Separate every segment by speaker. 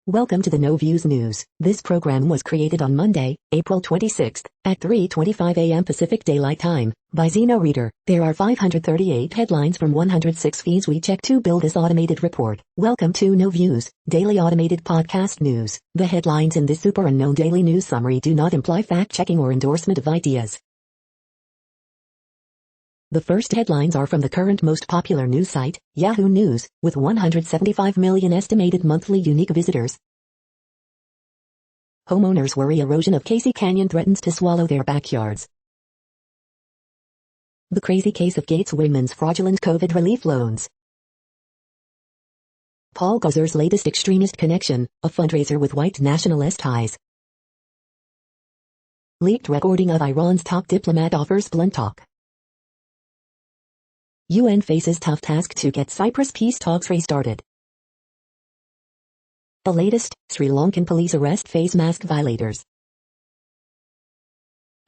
Speaker 1: Welcome to the No Views News. This program was created on Monday, April 26, at 3:25 a.m. Pacific Daylight Time, by Zeno Reader. There are 538 headlines from 106 feeds we check to build this automated report. Welcome to No Views, daily automated podcast news. The headlines in this super unknown daily news summary do not imply fact-checking or endorsement of ideas. The first headlines are from the current most popular news site, Yahoo News, with 175 million estimated monthly unique visitors. Homeowners worry erosion of Casey Canyon threatens to swallow their backyards. The crazy case of Gates Women's fraudulent COVID relief loans. Paul Gauser's latest extremist connection, a fundraiser with white nationalist ties. Leaked recording of Iran's top diplomat offers blunt talk. UN faces tough task to get Cyprus peace talks restarted. The latest, Sri Lankan police arrest face mask violators.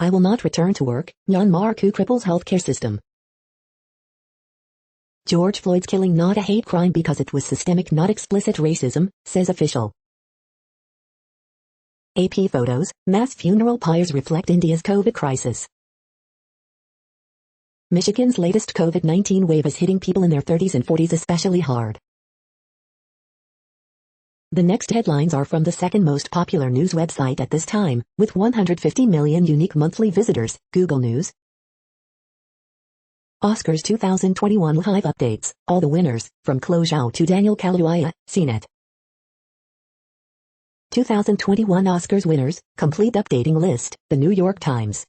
Speaker 1: I will not return to work, Myanmar coup cripples healthcare system. George Floyd's killing not a hate crime because it was systemic not explicit racism, says official. AP photos, mass funeral pyres reflect India's COVID crisis. Michigan's latest COVID-19 wave is hitting people in their 30s and 40s especially hard. The next headlines are from the second most popular news website at this time, with 150 million unique monthly visitors, Google News. Oscars 2021 live updates, all the winners, from Khloe Zhao to Daniel Kaluuya, CNET. 2021 Oscars winners, complete updating list, The New York Times.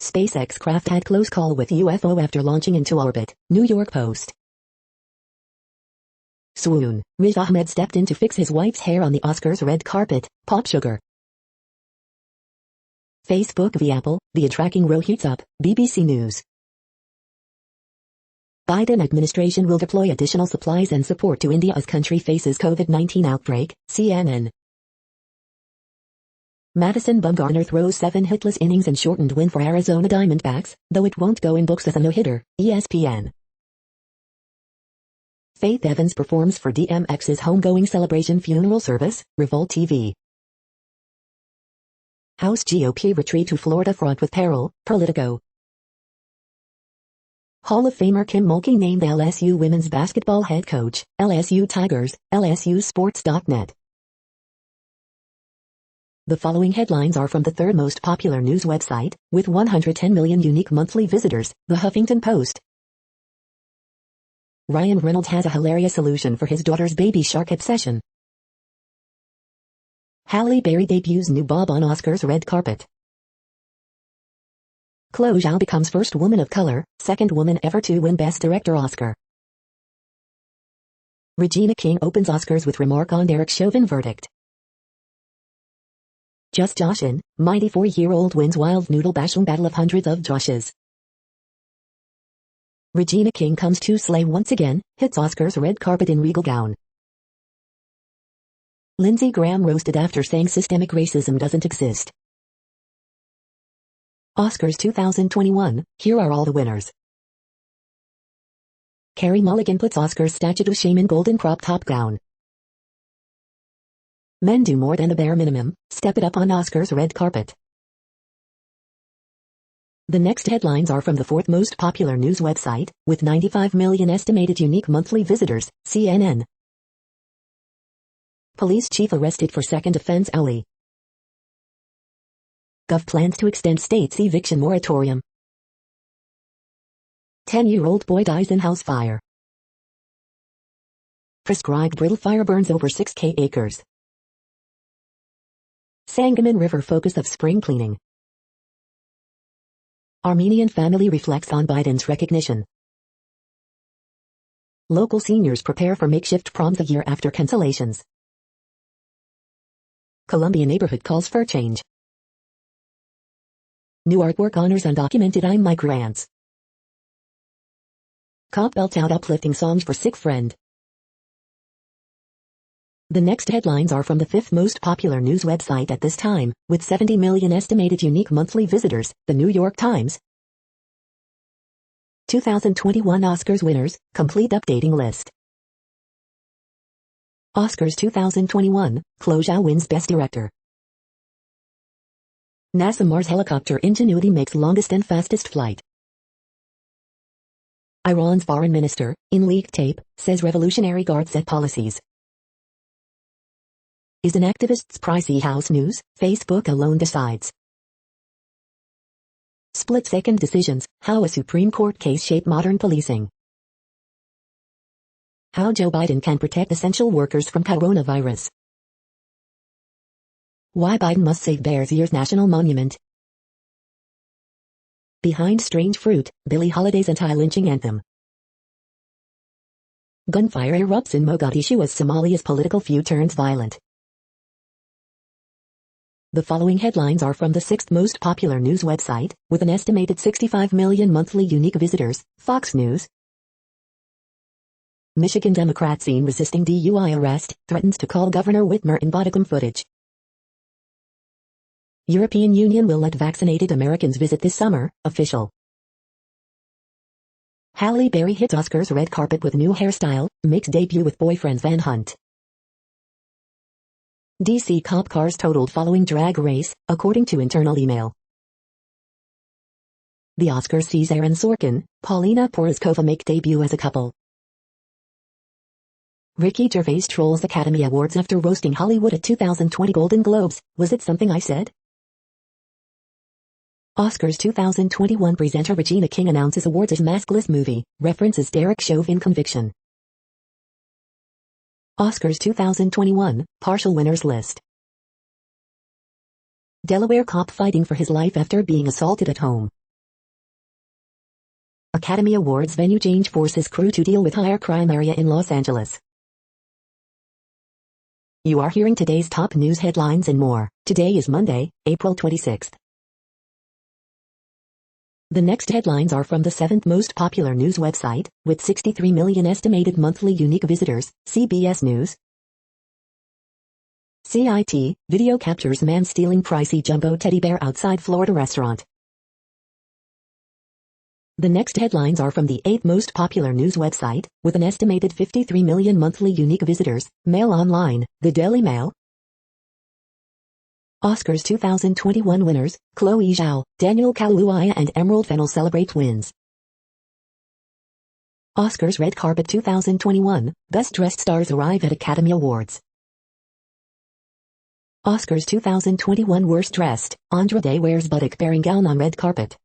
Speaker 1: SpaceX craft had close call with UFO after launching into orbit, New York Post. Swoon, Riz Ahmed stepped in to fix his wife's hair on the Oscars red carpet, Pop Sugar. Facebook v Apple, the tracking row heats up, BBC News. Biden administration will deploy additional supplies and support to India as country faces COVID-19 outbreak, CNN. Madison Bumgarner throws 7 hitless innings and shortened win for Arizona Diamondbacks, though it won't go in books as a no-hitter, ESPN. Faith Evans performs for DMX's homegoing celebration funeral service, Revolt TV. House GOP retreat to Florida fraught with peril, Politico. Hall of Famer Kim Mulkey named LSU women's basketball head coach, LSU Tigers, LSUsports.net. The following headlines are from the third most popular news website, with 110 million unique monthly visitors, The Huffington Post. Ryan Reynolds has a hilarious solution for his daughter's baby shark obsession. Halle Berry debuts new bob on Oscars red carpet. Khloe Zhao becomes first woman of color, second woman ever to win Best Director Oscar. Regina King opens Oscars with remark on Derek Chauvin verdict. Just Joshin, mighty 4-year-old wins wild noodle bashing battle of hundreds of Joshes. Regina King comes to slay once again, hits Oscars red carpet in regal gown. Lindsey Graham roasted after saying systemic racism doesn't exist. Oscars 2021, here are all the winners. Carey Mulligan puts Oscars statue to shame in golden crop top gown. Men do more than the bare minimum, step it up on Oscars red carpet. The next headlines are from the fourth most popular news website, with 95 million estimated unique monthly visitors, CNN. Police chief arrested for second offense Halle. Gov plans to extend state's eviction moratorium. 10-year-old boy dies in house fire. Prescribed brittle fire burns over 6,000 acres. Sangamon River focus of spring cleaning. Armenian family reflects on Biden's recognition. Local seniors prepare for makeshift proms a year after cancellations. Columbia neighborhood calls for change. New artwork honors undocumented immigrants. Cop belts out uplifting songs for sick friend. The next headlines are from the fifth most popular news website at this time, with 70 million estimated unique monthly visitors, The New York Times. 2021 Oscars winners, complete updating list. Oscars 2021, Khloe Zhao wins Best Director. NASA Mars helicopter Ingenuity makes longest and fastest flight. Iran's foreign minister, in leaked tape, says Revolutionary Guard set policies. Is an activist's pricey house news? Facebook alone decides. Split-second decisions, how a Supreme Court case shaped modern policing. How Joe Biden can protect essential workers from coronavirus. Why Biden must save Bears Ears National Monument. Behind Strange Fruit, Billie Holiday's anti-lynching anthem. Gunfire erupts in Mogadishu as Somalia's political feud turns violent. The following headlines are from the 6th most popular news website, with an estimated 65 million monthly unique visitors, Fox News. Michigan Democrat seen resisting DUI arrest, threatens to call Governor Whitmer in bodycam footage. European Union will let vaccinated Americans visit this summer, official. Halle Berry hits Oscars red carpet with new hairstyle, makes debut with boyfriend Van Hunt. DC cop cars totaled following drag race, according to internal email. The Oscars sees Aaron Sorkin, Paulina Porizkova make debut as a couple. Ricky Gervais trolls Academy Awards after roasting Hollywood at 2020 Golden Globes. Was it something I said? Oscars 2021 presenter Regina King announces awards as maskless movie, references Derek Chauvin conviction. Oscars 2021, partial winners list. Delaware cop fighting for his life after being assaulted at home. Academy Awards venue change forces crew to deal with higher crime area in Los Angeles. You are hearing today's top news headlines and more. Today is Monday, April 26th. The next headlines are from the 7th most popular news website, with 63 million estimated monthly unique visitors, CBS News. CIT, video captures man stealing pricey jumbo teddy bear outside Florida restaurant. The next headlines are from the 8th most popular news website, with an estimated 53 million monthly unique visitors, Mail Online, the Daily Mail. Oscars 2021 winners, Khloe Zhao, Daniel Kaluuya and Emerald Fennell celebrate wins. Oscars Red Carpet 2021, Best Dressed Stars arrive at Academy Awards. Oscars 2021 Worst Dressed, Andra Day wears buttock-bearing gown on red carpet.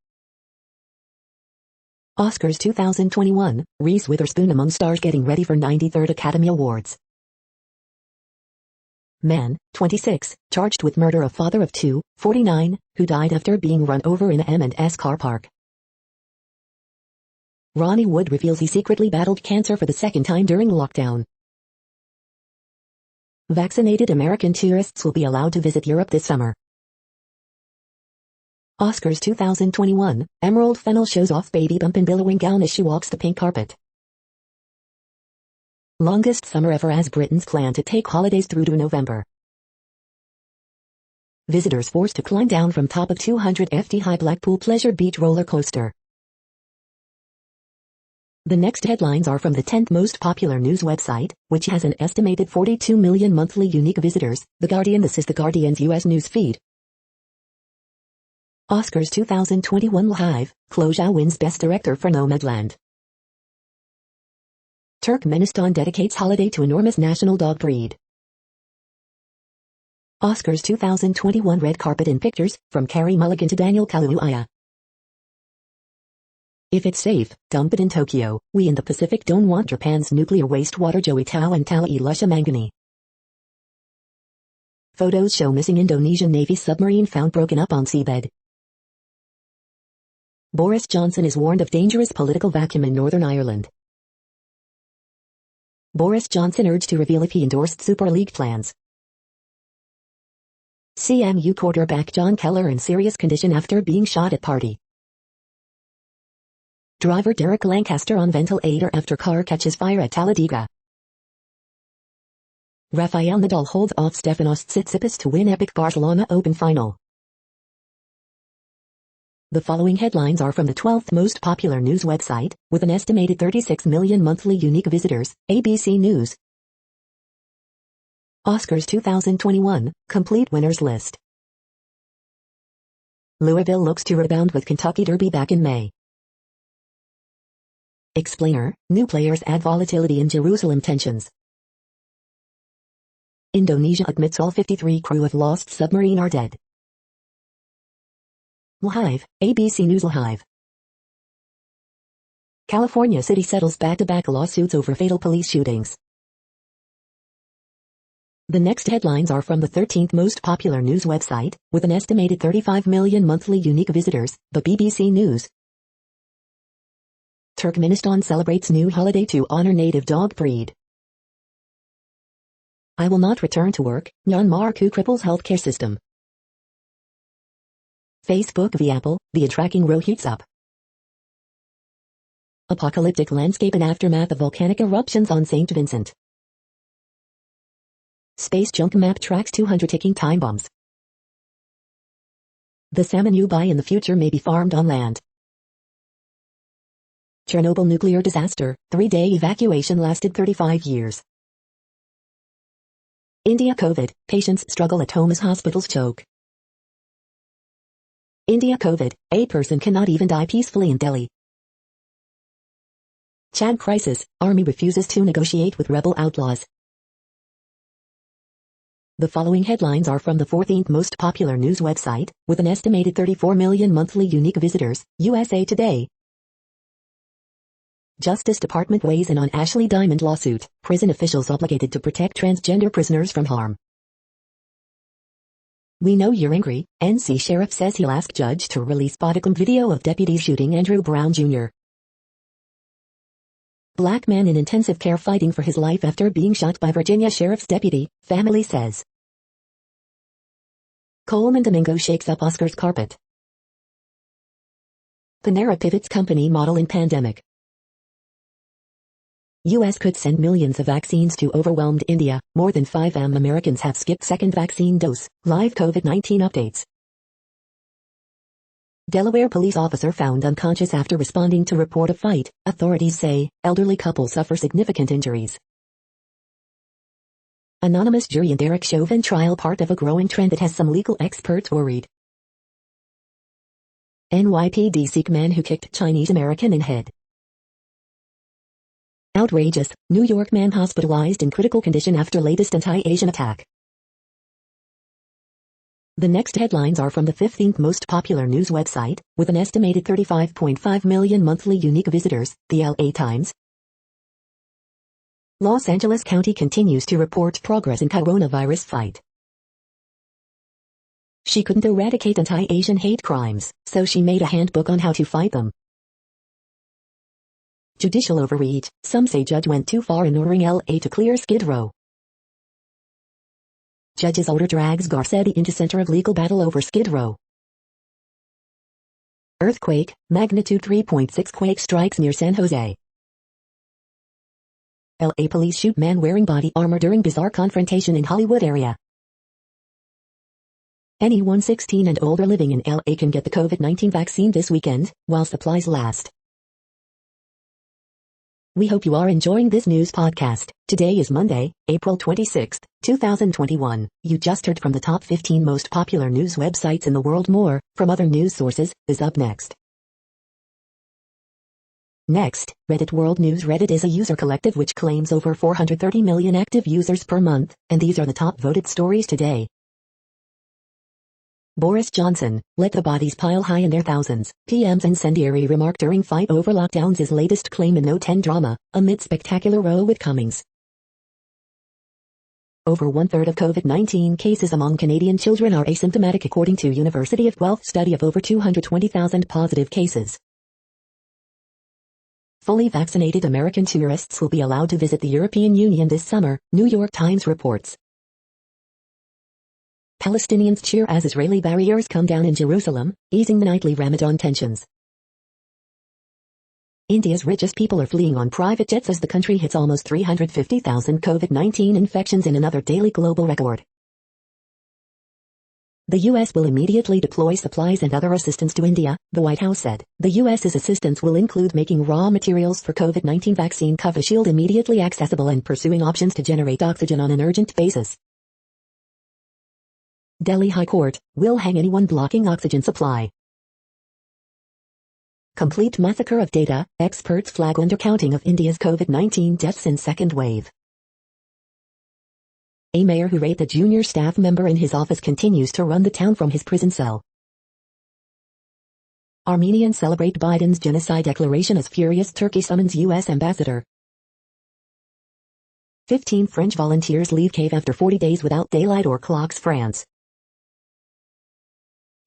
Speaker 1: Oscars 2021, Reese Witherspoon among stars getting ready for 93rd Academy Awards. Man, 26, charged with murder of father of two, 49, who died after being run over in a M&S car park. Ronnie Wood reveals he secretly battled cancer for the second time during lockdown. Vaccinated American tourists will be allowed to visit Europe this summer. Oscars 2021, Emerald Fennell shows off baby bump and billowing gown as she walks the pink carpet. Longest summer ever as Britons plan to take holidays through to November. Visitors forced to climb down from top of 200-ft high Blackpool Pleasure Beach roller coaster. The next headlines are from the 10th most popular news website, which has an estimated 42 million monthly unique visitors, The Guardian. This is The Guardian's U.S. news feed. Oscars 2021 Live, Khloe Zhao wins Best Director for Nomadland. Turkmenistan dedicates holiday to enormous national dog breed. Oscars 2021 Red Carpet in Pictures, from Carey Mulligan to Daniel Kaluuya. If it's safe, dump it in Tokyo. We in the Pacific don't want Japan's nuclear wastewater. Joey Tao and Tali Lusha Mangani. Photos show missing Indonesian Navy submarine found broken up on seabed. Boris Johnson is warned of dangerous political vacuum in Northern Ireland. Boris Johnson urged to reveal if he endorsed Super League plans. CMU quarterback John Keller in serious condition after being shot at party. Driver Derek Lancaster on ventilator after car catches fire at Talladega. Rafael Nadal holds off Stefanos Tsitsipas to win epic Barcelona Open final. The following headlines are from the 12th most popular news website, with an estimated 36 million monthly unique visitors, ABC News. Oscars 2021, complete winners list. Louisville looks to rebound with Kentucky Derby back in May. Explainer, new players add volatility in Jerusalem tensions. Indonesia admits all 53 crew of lost submarine are dead. Live, ABC News Live. California city settles back-to-back lawsuits over fatal police shootings. The next headlines are from the 13th most popular news website, with an estimated 35 million monthly unique visitors, the BBC News. Turkmenistan celebrates new holiday to honor native dog breed. I will not return to work, Myanmar coup cripples healthcare system. Facebook v Apple, via tracking row heats up. Apocalyptic landscape in aftermath of volcanic eruptions on St. Vincent. Space junk map tracks 200 ticking time bombs. The salmon you buy in the future may be farmed on land. Chernobyl nuclear disaster, 3-day evacuation lasted 35 years. India COVID, patients struggle at home as hospitals choke. India COVID, a person cannot even die peacefully in Delhi. Chad crisis, army refuses to negotiate with rebel outlaws. The following headlines are from the 14th most popular news website, with an estimated 34 million monthly unique visitors, USA Today. Justice Department weighs in on Ashley Diamond lawsuit, prison officials obligated to protect transgender prisoners from harm. We know you're angry, NC Sheriff says he'll ask judge to release bodycam video of deputies shooting Andrew Brown Jr. Black man in intensive care fighting for his life after being shot by Virginia Sheriff's deputy, family says. Coleman Domingo shakes up Oscars carpet. Panera pivots company model in pandemic. U.S. could send millions of vaccines to overwhelmed India. More than 5 million Americans have skipped second vaccine dose. Live COVID-19 updates. Delaware police officer found unconscious after responding to report of fight. Authorities say elderly couple suffer significant injuries. Anonymous jury in Derek Chauvin trial, part of a growing trend that has some legal experts worried. NYPD seek man who kicked Chinese American in head. Outrageous, New York man hospitalized in critical condition after latest anti-Asian attack. The next headlines are from the 15th most popular news website, with an estimated 35.5 million monthly unique visitors, the LA Times. Los Angeles County continues to report progress in coronavirus fight. She couldn't eradicate anti-Asian hate crimes, so she made a handbook on how to fight them. Judicial overreach, some say judge went too far in ordering LA to clear Skid Row. Judge's order drags Garcetti into center of legal battle over Skid Row. Earthquake, magnitude 3.6 quake strikes near San Jose. LA police shoot man wearing body armor during bizarre confrontation in Hollywood area. Anyone 16 and older living in LA can get the COVID-19 vaccine this weekend, while supplies last. We hope you are enjoying this news podcast. Today is Monday, April 26, 2021. You just heard from the top 15 most popular news websites in the world. More, from other news sources, is up next. Next, Reddit World News. Reddit is a user collective which claims over 430 million active users per month, and these are the top voted stories today. Boris Johnson, let the bodies pile high in their thousands. PM's incendiary remark during fight over lockdowns is latest claim in No 10 drama, amid spectacular row with Cummings. Over 1/3 of COVID-19 cases among Canadian children are asymptomatic according to University of Guelph study of over 220,000 positive cases. Fully vaccinated American tourists will be allowed to visit the European Union this summer, New York Times reports. Palestinians cheer as Israeli barriers come down in Jerusalem, easing the nightly Ramadan tensions. India's richest people are fleeing on private jets as the country hits almost 350,000 COVID-19 infections in another daily global record. The U.S. will immediately deploy supplies and other assistance to India, the White House said. The U.S.'s assistance will include making raw materials for COVID-19 vaccine Covishield immediately accessible and pursuing options to generate oxygen on an urgent basis. Delhi High Court will hang anyone blocking oxygen supply. Complete massacre of data, experts flag undercounting of India's COVID-19 deaths in second wave. A mayor who raped a junior staff member in his office continues to run the town from his prison cell. Armenians celebrate Biden's genocide declaration as furious Turkey summons U.S. ambassador. 15 French volunteers leave cave after 40 days without daylight or clocks. France.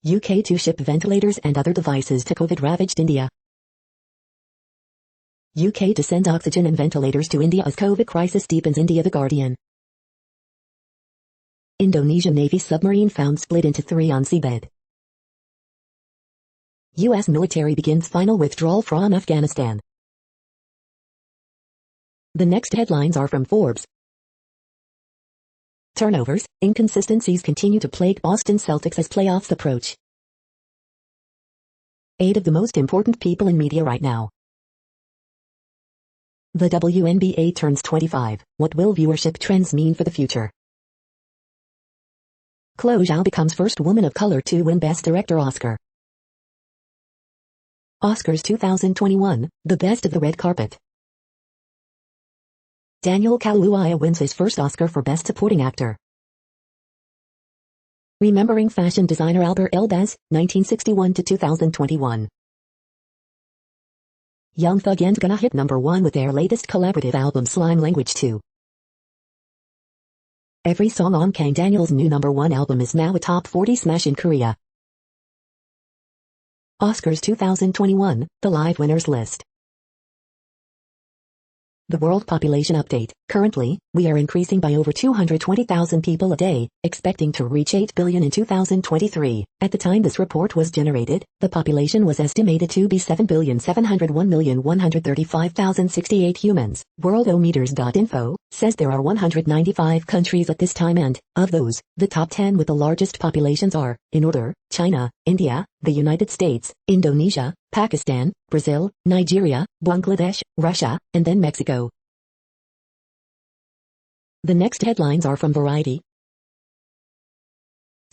Speaker 1: UK to ship ventilators and other devices to COVID-ravaged India. UK to send oxygen and ventilators to India as COVID crisis deepens. India. The Guardian. Indonesian Navy submarine found split into 3 on seabed. U.S. military begins final withdrawal from Afghanistan. The next headlines are from Forbes. Turnovers, inconsistencies continue to plague Boston Celtics as playoffs approach. 8 of the most important people in media right now. The WNBA turns 25. What will viewership trends mean for the future? Khloe Zhao becomes first woman of color to win Best Director Oscar. Oscars 2021, the best of the red carpet. Daniel Kaluuya wins his first Oscar for Best Supporting Actor. Remembering fashion designer Albert Elbaz, 1961 to 2021. Young Thug and Gunna hit #1 with their latest collaborative album Slime Language 2. Every song on Kang Daniel's new #1 album is now a top 40 smash in Korea. Oscars 2021, the live winners list. The World Population Update. Currently, we are increasing by over 220,000 people a day, expecting to reach 8 billion in 2023. At the time this report was generated, the population was estimated to be 7,701,135,068 humans. Worldometers.info says there are 195 countries at this time and, of those, the top 10 with the largest populations are, in order, China, India, the United States, Indonesia, Pakistan, Brazil, Nigeria, Bangladesh, Russia, and then Mexico. The next headlines are from Variety.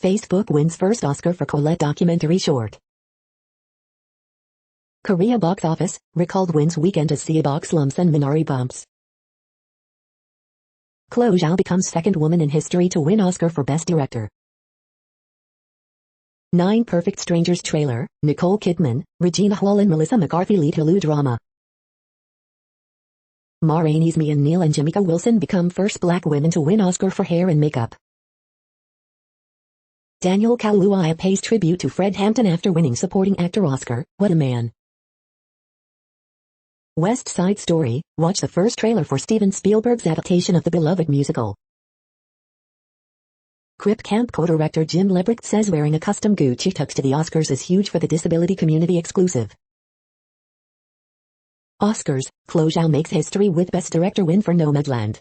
Speaker 1: Facebook wins first Oscar for Colette documentary short. Korea box office, recalled wins weekend as Seabox slumps and Minari bumps. Khloe Zhao becomes second woman in history to win Oscar for Best Director. 9 Perfect Strangers trailer, Nicole Kidman, Regina Hall and Melissa McCarthy lead Hulu drama. Ma Rainey's Mia Neal and Jamaica Wilson become first black women to win Oscar for hair and makeup. Daniel Kaluuya pays tribute to Fred Hampton after winning supporting actor Oscar. What a man. West Side Story, watch the first trailer for Steven Spielberg's adaptation of the beloved musical. Crip Camp co-director Jim Lebrecht says wearing a custom Gucci tux to the Oscars is huge for the disability community. Exclusive. Oscars, Khloe Zhao makes history with Best Director win for Nomadland.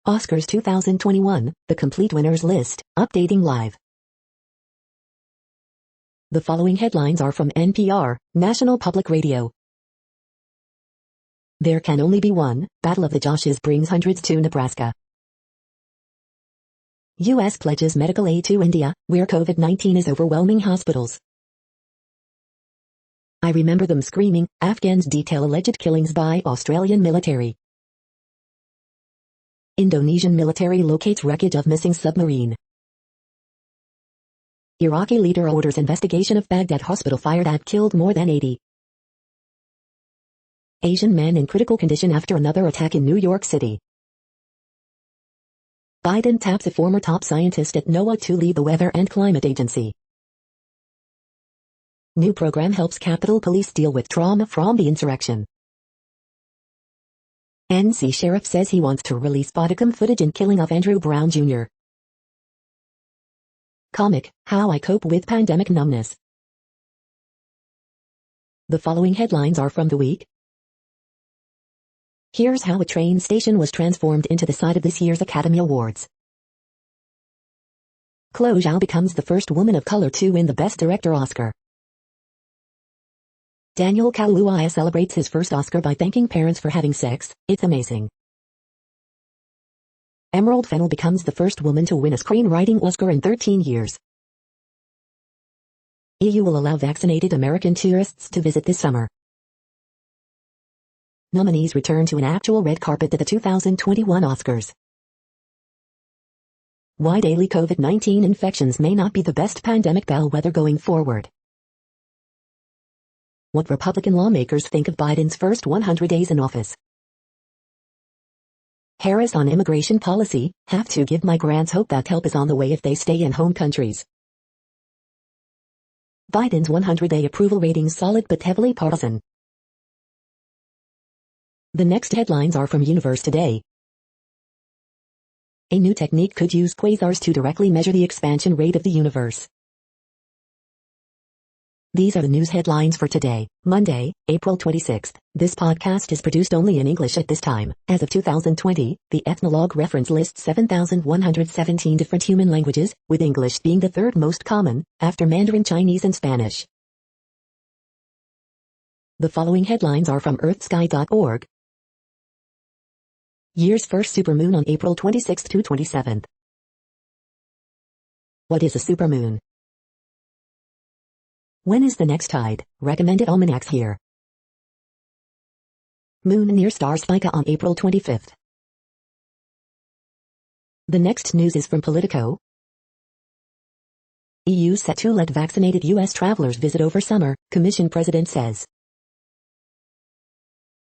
Speaker 1: Oscars 2021, the complete winners list, updating live. The following headlines are from NPR, National Public Radio. There can only be one, Battle of the Joshes brings hundreds to Nebraska. U.S. pledges medical aid to India, where COVID-19 is overwhelming hospitals. I remember them screaming, Afghans detail alleged killings by Australian military. Indonesian military locates wreckage of missing submarine. Iraqi leader orders investigation of Baghdad hospital fire that killed more than 80. Asian man in critical condition after another attack in New York City. Biden taps a former top scientist at NOAA to lead the Weather and Climate Agency. New program helps Capitol Police deal with trauma from the insurrection. NC Sheriff says he wants to release bodycam footage in killing of Andrew Brown Jr. Comic, How I Cope with Pandemic Numbness. The following headlines are from The Week. Here's how a train station was transformed into the site of this year's Academy Awards. Khloe Zhao becomes the first woman of color to win the Best Director Oscar. Daniel Kaluuya celebrates his first Oscar by thanking parents for having sex. It's amazing. Emerald Fennell becomes the first woman to win a screenwriting Oscar in 13 years. EU will allow vaccinated American tourists to visit this summer. Nominees return to an actual red carpet at the 2021 Oscars. Why daily COVID-19 infections may not be the best pandemic bellwether going forward. What Republican lawmakers think of Biden's first 100 days in office. Harris on immigration policy, have to give migrants hope that help is on the way if they stay in home countries. Biden's 100-day approval ratings solid but heavily partisan. The next headlines are from Universe Today. A new technique could use quasars to directly measure the expansion rate of the universe. These are the news headlines for today, Monday, April 26th. This podcast is produced only in English at this time. As of 2020, the Ethnologue reference lists 7,117 different human languages, with English being the third most common, after Mandarin Chinese and Spanish. The following headlines are from earthsky.org. Year's first supermoon on April 26th to 27th. What is a supermoon? When is the next tide? Recommended almanacs here. Moon near star Spica on April 25th. The next news is from Politico. EU set to let vaccinated US travelers visit over summer, Commission President says.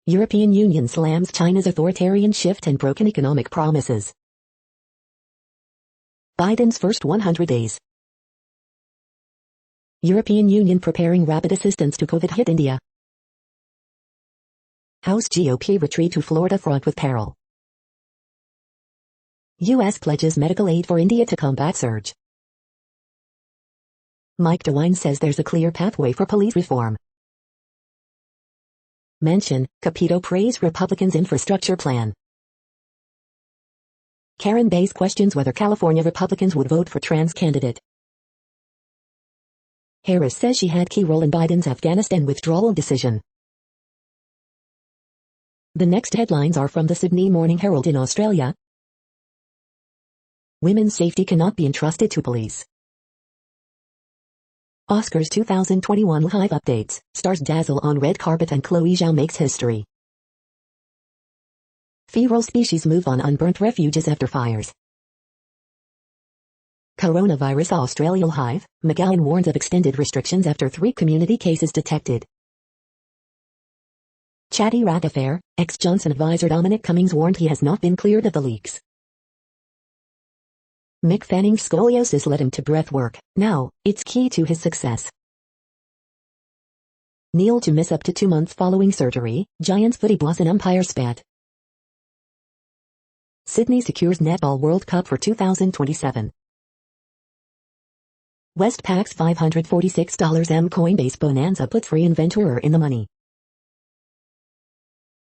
Speaker 1: European Union slams China's authoritarian shift and broken economic promises. Biden's first 100 days. European Union preparing rapid assistance to COVID hit India. House GOP retreat to Florida fraught with peril. U.S. pledges medical aid for India to combat surge. Mike DeWine says there's a clear pathway for police reform. Mention, Capito praise Republicans' infrastructure plan. Karen Bass questions whether California Republicans would vote for trans candidate. Harris says she had key role in Biden's Afghanistan withdrawal decision. The next headlines are from the Sydney Morning Herald in Australia. Women's safety cannot be entrusted to police. Oscars 2021 live updates, stars dazzle on red carpet and Khloe Zhao makes history. Feral species move on unburnt refuges after fires. Coronavirus Australian hive, McGowan warns of extended restrictions after 3 community cases detected. Chatty rat affair, ex-Johnson advisor Dominic Cummings warned he has not been cleared of the leaks. Mick Fanning's scoliosis led him to breath work. Now, it's key to his success. Neil to miss up to 2 months following surgery, Giants footy boss and umpire spat. Sydney secures Netball World Cup for 2027. Westpac's $546 M Coinbase Bonanza put free inventor in the money.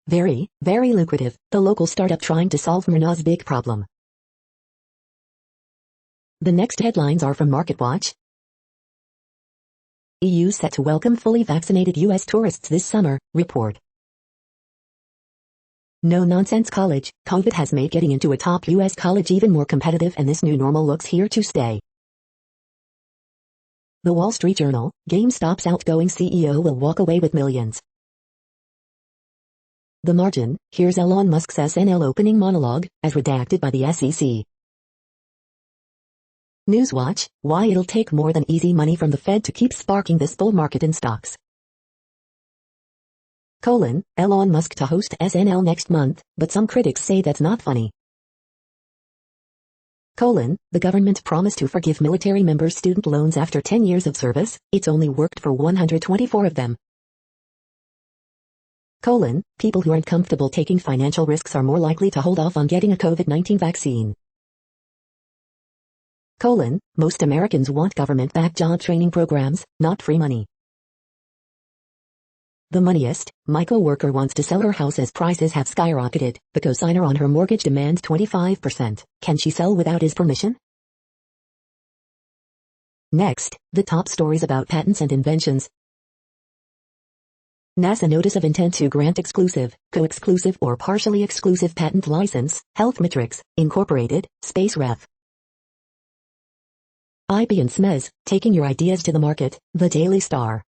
Speaker 1: Very, very lucrative, the local startup trying to solve Myrna's big problem. The next headlines are from MarketWatch. EU set to welcome fully vaccinated US tourists this summer, report. No-nonsense college, COVID has made getting into a top US college even more competitive and this new normal looks here to stay. The Wall Street Journal, GameStop's outgoing CEO will walk away with millions. The Margin, here's Elon Musk's SNL opening monologue, as redacted by the SEC. Newswatch, why it'll take more than easy money from the Fed to keep sparking this bull market in stocks. Elon Musk to host SNL next month, but some critics say that's not funny. The government promised to forgive military members' student loans after 10 years of service, it's only worked for 124 of them. People who aren't comfortable taking financial risks are more likely to hold off on getting a COVID-19 vaccine. Most Americans want government-backed job training programs, not free money. The Moneyist, my co-worker wants to sell her house as prices have skyrocketed. The co-signer on her mortgage demands 25%. Can she sell without his permission? Next, the top stories about patents and inventions. NASA notice of intent to grant exclusive, co-exclusive or partially exclusive patent license, Health Metrics, Incorporated, Space Ref. IB and SMEs, taking your ideas to the market, The Daily Star.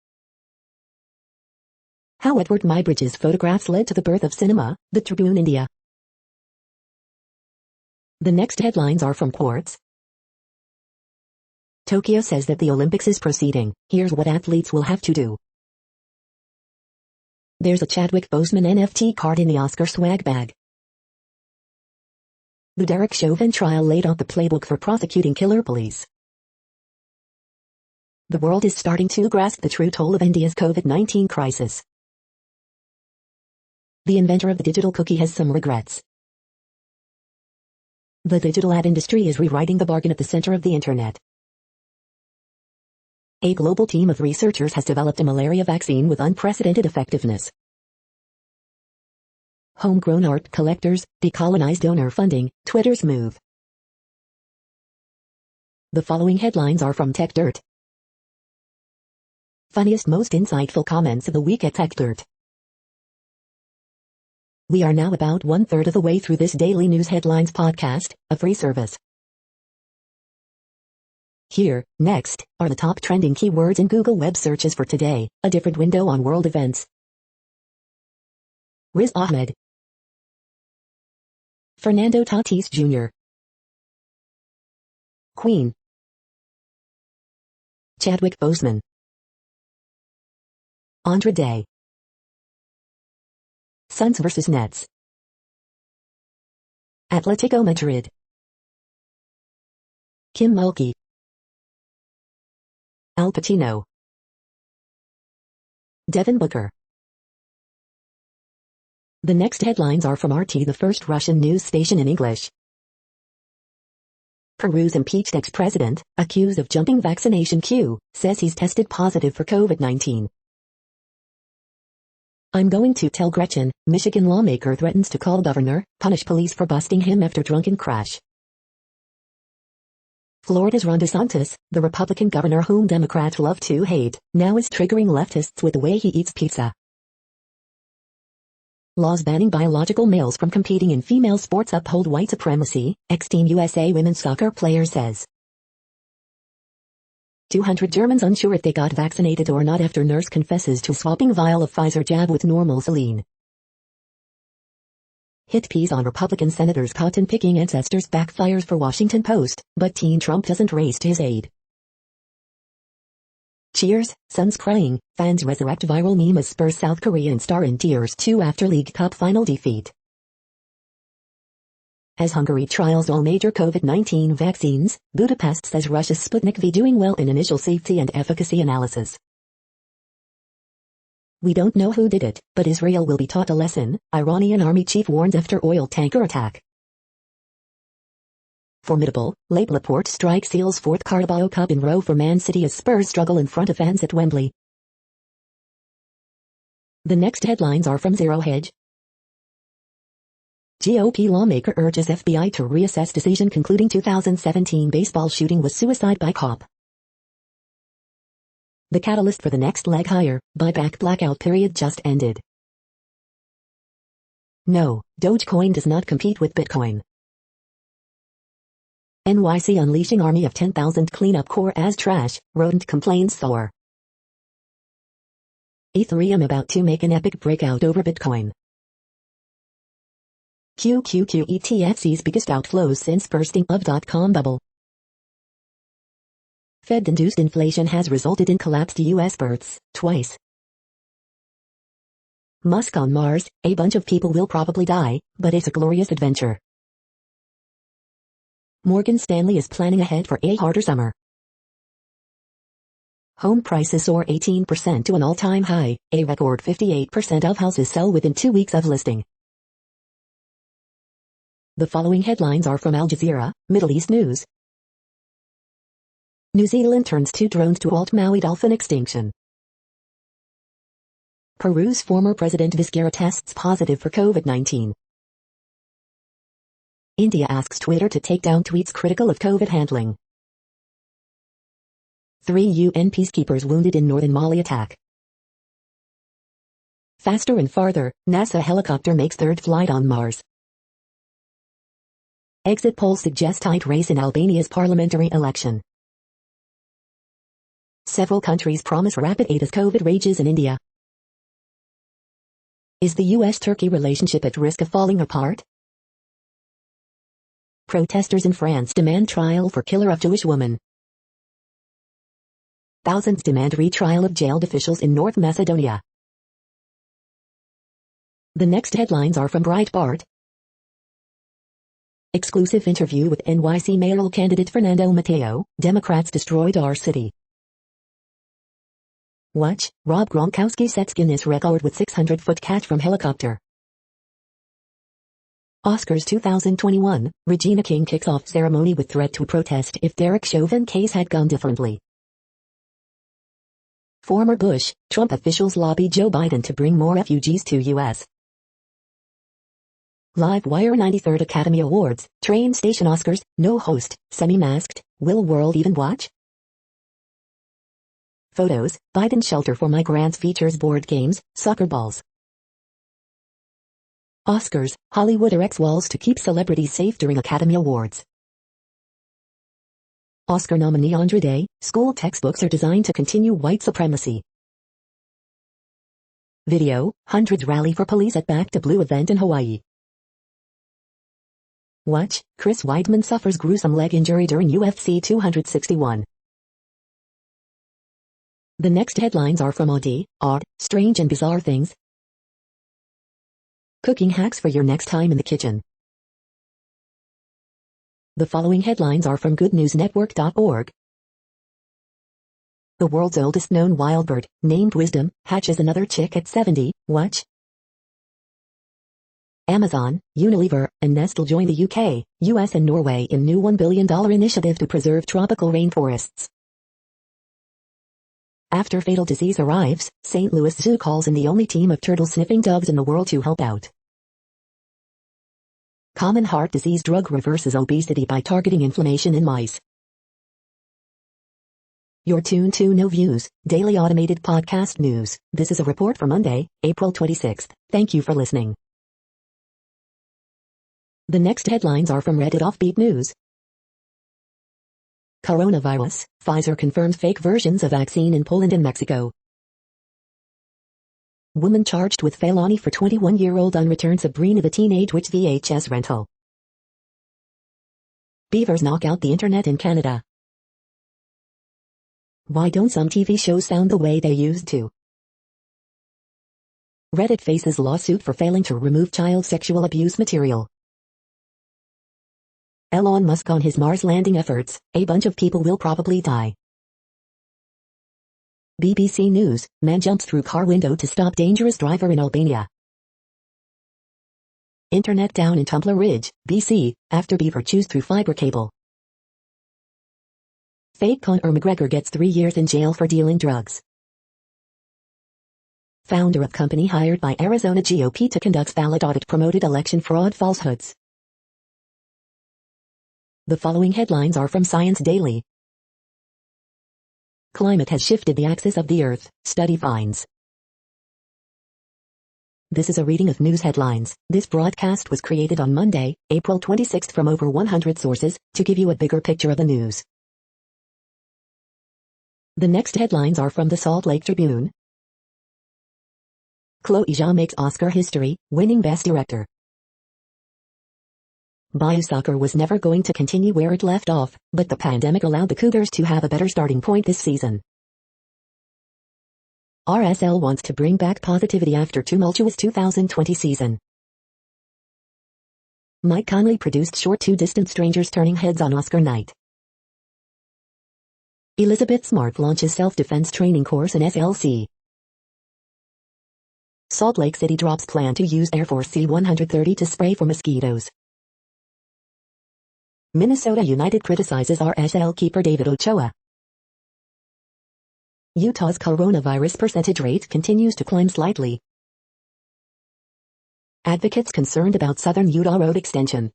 Speaker 1: How Edward Muybridge's photographs led to the birth of cinema, The Tribune India. The next headlines are from Quartz. Tokyo says that the Olympics is proceeding, here's what athletes will have to do. There's a Chadwick Boseman NFT card in the Oscar swag bag. The Derek Chauvin trial laid out the playbook for prosecuting killer police. The world is starting to grasp the true toll of India's COVID-19 crisis. The inventor of the digital cookie has some regrets. The digital ad industry is rewriting the bargain at the center of the internet. A global team of researchers has developed a malaria vaccine with unprecedented effectiveness. Homegrown art collectors, decolonize donor funding, Twitter's move. The following headlines are from Tech Dirt. Funniest most insightful comments of the week at Tech Dirt. We are now about 1/3 of the way through this daily news headlines podcast, a free service. Here, next, are the top trending keywords in Google web searches for today, a different window on world events. Riz Ahmed. Fernando Tatis Jr. Queen. Chadwick Boseman. Andra Day. Suns vs Nets. Atletico Madrid. Kim Mulkey. Al Pacino. Devin Booker. The next headlines are from RT, the first Russian news station in English. Peru's impeached ex-president, accused of jumping vaccination queue, says he's tested positive for COVID-19. I'm going to tell Gretchen, Michigan lawmaker threatens to call governor, punish police for busting him after drunken crash. Florida's Ron DeSantis, the Republican governor whom Democrats love to hate, now is triggering leftists with the way he eats pizza. Laws banning biological males from competing in female sports uphold white supremacy, ex-Team USA women's soccer player says. 200 Germans unsure if they got vaccinated or not after nurse confesses to swapping vial of Pfizer jab with normal saline. Hit piece on Republican senators' cotton-picking ancestors backfires for Washington Post, but teen Trump doesn't race to his aid. Cheers, Suns crying, fans resurrect viral meme as Spurs South Korean star in tears 2 after League Cup final defeat. As Hungary trials all major COVID-19 vaccines, Budapest says Russia's Sputnik V doing well in initial safety and efficacy analysis. We don't know who did it, but Israel will be taught a lesson, Iranian army chief warns after oil tanker attack. Formidable, late Laporte strike seals 4th Carabao Cup in row for Man City as Spurs struggle in front of fans at Wembley. The next headlines are from Zero Hedge. GOP lawmaker urges FBI to reassess decision concluding 2017 baseball shooting was suicide by cop. The catalyst for the next leg higher, buyback blackout period just ended. No, Dogecoin does not compete with Bitcoin. NYC unleashing army of 10,000 cleanup core as trash, rodent complaints soar. Ethereum about to make an epic breakout over Bitcoin. QQQ ETF sees biggest outflows since bursting of dot-com bubble. Fed-induced inflation has resulted in collapsed U.S. births, twice. Musk on Mars, a bunch of people will probably die, but it's a glorious adventure. Morgan Stanley is planning ahead for a harder summer. Home prices soar 18% to an all-time high, a record 58% of houses sell within 2 weeks of listing. The following headlines are from Al Jazeera, Middle East News. New Zealand turns 2 drones to halt Maui dolphin extinction. Peru's former president Vizcarra tests positive for COVID-19. India asks Twitter to take down tweets critical of COVID handling. 3 UN peacekeepers wounded in northern Mali attack. Faster and farther, NASA helicopter makes third flight on Mars. Exit polls suggest tight race in Albania's parliamentary election. Several countries promise rapid aid as COVID rages in India. Is the U.S.-Turkey relationship at risk of falling apart? Protesters in France demand trial for killer of Jewish woman. Thousands demand retrial of jailed officials in North Macedonia. The next headlines are from Breitbart. Exclusive interview with NYC mayoral candidate Fernando Mateo, Democrats destroyed our city. Watch, Rob Gronkowski sets Guinness record with 600-foot catch from helicopter. Oscars 2021, Regina King kicks off ceremony with threat to protest if Derek Chauvin case had gone differently. Former Bush, Trump officials lobby Joe Biden to bring more refugees to U.S. Live Wire 93rd Academy Awards, train station Oscars, no host, semi-masked, will world even watch? Photos, Biden shelter for migrants features board games, soccer balls. Oscars, Hollywood erects walls to keep celebrities safe during Academy Awards. Oscar nominee Andra Day, school textbooks are designed to continue white supremacy. Video, hundreds rally for police at Back to Blue event in Hawaii. Watch, Chris Weidman suffers gruesome leg injury during UFC 261. The next headlines are from Odd, Strange and Bizarre Things. Cooking hacks for your next time in the kitchen. The following headlines are from goodnewsnetwork.org. The world's oldest known wild bird, named Wisdom, hatches another chick at 70, watch. Amazon, Unilever, and Nestle join the UK, US and Norway in new $1 billion initiative to preserve tropical rainforests. After fatal disease arrives, St. Louis Zoo calls in the only team of turtle-sniffing dogs in the world to help out. Common heart disease drug reverses obesity by targeting inflammation in mice. You're tuned to No Views, daily automated podcast news. This is a report for Monday, April 26th. Thank you for listening. The next headlines are from Reddit Offbeat News. Coronavirus, Pfizer confirms fake versions of vaccine in Poland and Mexico. Woman charged with felony for 21-year-old unreturned Sabrina the Teenage Witch VHS rental. Beavers knock out the internet in Canada. Why don't some TV shows sound the way they used to? Reddit faces lawsuit for failing to remove child sexual abuse material. Elon Musk on his Mars landing efforts, a bunch of people will probably die. BBC News, man jumps through car window to stop dangerous driver in Albania. Internet down in Tumbler Ridge, BC, after beaver chews through fiber cable. Fake Conor McGregor gets 3 years in jail for dealing drugs. Founder of company hired by Arizona GOP to conduct valid audit promoted election fraud falsehoods. The following headlines are from Science Daily. Climate has shifted the axis of the Earth, study finds. This is a reading of news headlines. This broadcast was created on Monday, April 26th from over 100 sources, to give you a bigger picture of the news. The next headlines are from the Salt Lake Tribune. Zhao makes Oscar history, winning Best Director. Bayou Soccer was never going to continue where it left off, but the pandemic allowed the Cougars to have a better starting point this season. RSL wants to bring back positivity after tumultuous 2020 season. Mike Conley produced short Two Distant Strangers turning heads on Oscar night. Elizabeth Smart launches self-defense training course in SLC. Salt Lake City drops plan to use Air Force C-130 to spray for mosquitoes. Minnesota United criticizes RSL keeper David Ochoa. Utah's coronavirus percentage rate continues to climb slightly. Advocates concerned about Southern Utah Road extension.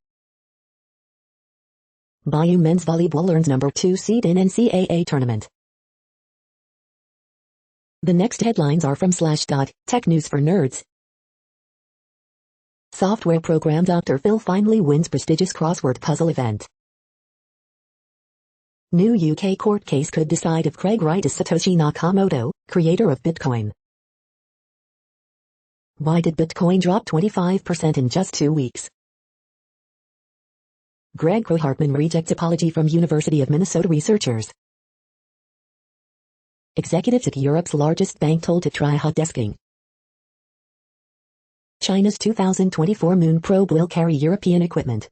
Speaker 1: Bayou men's volleyball earns number 2 seed in NCAA tournament. The next headlines are from Slashdot, Tech News for Nerds. Software program Dr. Phil finally wins prestigious crossword puzzle event. New UK court case could decide if Craig Wright is Satoshi Nakamoto, creator of Bitcoin. Why did Bitcoin drop 25% in just 2 weeks? Greg Hartman rejects apology from University of Minnesota researchers. Executives at Europe's largest bank told to try hot desking. China's 2024 moon probe will carry European equipment.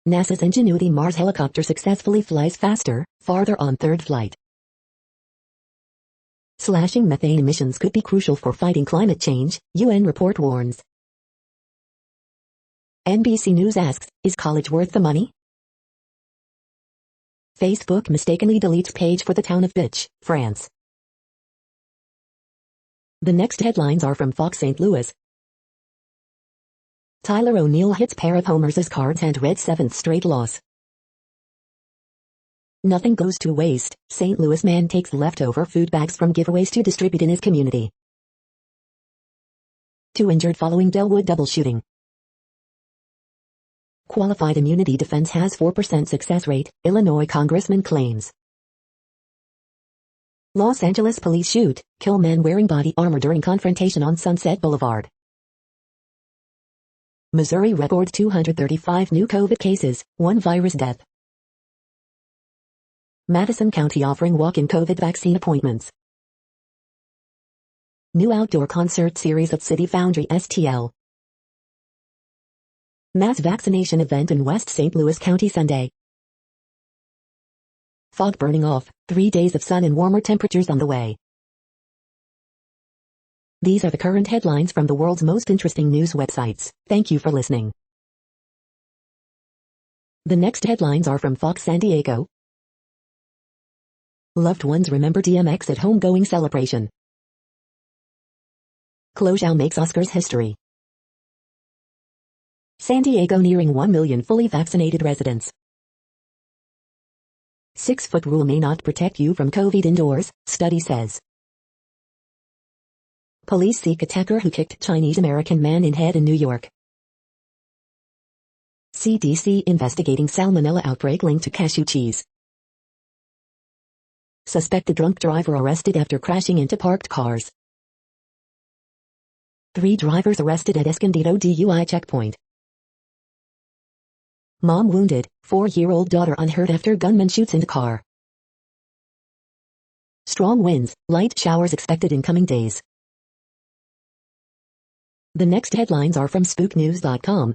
Speaker 1: NASA's Ingenuity Mars helicopter successfully flies faster, farther on third flight. Slashing methane emissions could be crucial for fighting climate change, UN report warns. NBC News asks, is college worth the money? Facebook mistakenly deletes page for the town of Bitch, France. The next headlines are from Fox St. Louis. Tyler O'Neill hits pair of homers as Cards and Reds' 7th straight loss. Nothing goes to waste. St. Louis man takes leftover food bags from giveaways to distribute in his community. 2 injured following Delwood double shooting. Qualified immunity defense has 4% success rate, Illinois congressman claims. Los Angeles police shoot, kill man wearing body armor during confrontation on Sunset Boulevard. Missouri records 235 new COVID cases, 1 virus death. Madison County offering walk-in COVID vaccine appointments. New outdoor concert series at City Foundry STL. Mass vaccination event in West St. Louis County Sunday. Fog burning off, 3 days of sun and warmer temperatures on the way. These are the current headlines from the world's most interesting news websites. Thank you for listening. The next headlines are from Fox San Diego. Loved ones remember DMX at homegoing celebration. Khloe Zhao makes Oscars history. San Diego nearing 1 million fully vaccinated residents. 6-foot rule may not protect you from COVID indoors, study says. Police seek attacker who kicked Chinese-American man in head in New York. CDC investigating salmonella outbreak linked to cashew cheese. Suspected drunk driver arrested after crashing into parked cars. 3 drivers arrested at Escondido DUI checkpoint. Mom wounded, 4-year-old daughter unhurt after gunman shoots into car. Strong winds, light showers expected in coming days. The next headlines are from spooknews.com.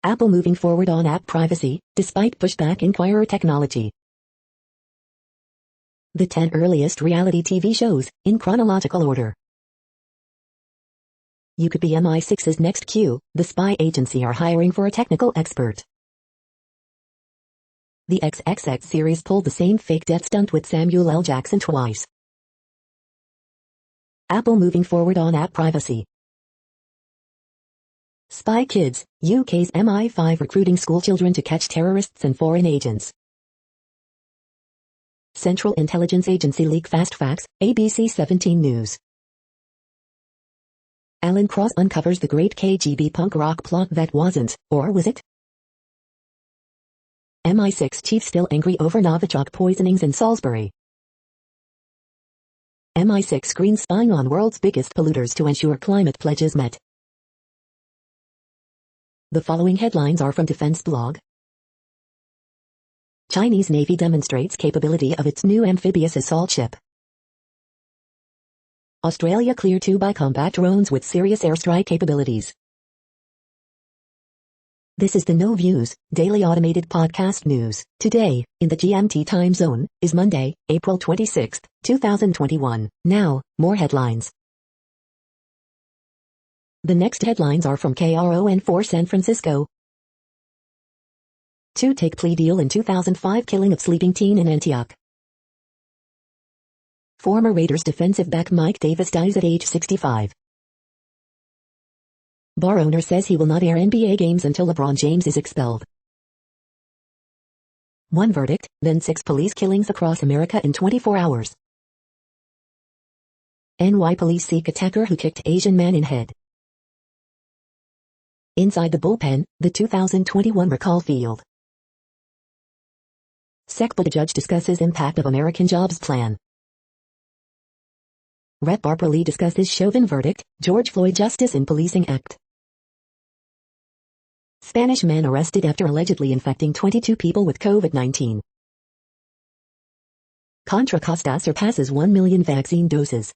Speaker 1: Apple moving forward on app privacy, despite pushback Inquirer technology. The 10 earliest reality TV shows, in chronological order. You could be MI6's next Q, the spy agency are hiring for a technical expert. The XXX series pulled the same fake death stunt with Samuel L. Jackson twice. Apple moving forward on app privacy. Spy Kids, UK's MI5 recruiting schoolchildren to catch terrorists and foreign agents. Central Intelligence Agency leak fast facts, ABC 17 News. Alan Cross uncovers the great KGB punk rock plot that wasn't, or was it? MI6 chief still angry over Novichok poisonings in Salisbury. MI6 screens spying on world's biggest polluters to ensure climate pledges met. The following headlines are from Defense Blog. Chinese Navy demonstrates capability of its new amphibious assault ship. Australia clear 2 bi-combat drones with serious airstrike capabilities. This is the No Views, daily automated podcast news. Today, in the GMT time zone, is Monday, April 26, 2021. Now, more headlines. The next headlines are from KRON4 San Francisco. 2 take plea deal in 2005 killing of sleeping teen in Antioch. Former Raiders defensive back Mike Davis dies at age 65. Bar owner says he will not air NBA games until LeBron James is expelled. One verdict, then 6 police killings across America in 24 hours. NY police seek attacker who kicked Asian man in head. Inside the bullpen, the 2021 recall field. SEC but a judge discusses impact of American jobs plan. Rep. Barbara Lee discusses Chauvin verdict, George Floyd Justice in Policing Act. Spanish man arrested after allegedly infecting 22 people with COVID-19. Contra Costa surpasses 1 million vaccine doses.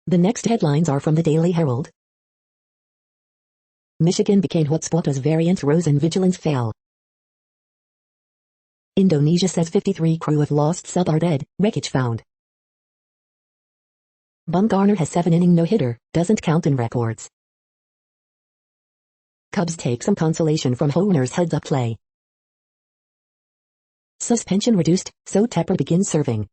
Speaker 1: The next headlines are from the Daily Herald. Michigan became hotspot as variant rose and vigilance fell. Indonesia says 53 crew of lost sub are dead, wreckage found. Bumgarner has 7-inning no-hitter, doesn't count in records. Cubs take some consolation from Hoerner's heads-up play. Suspension reduced, so Tepper begins serving.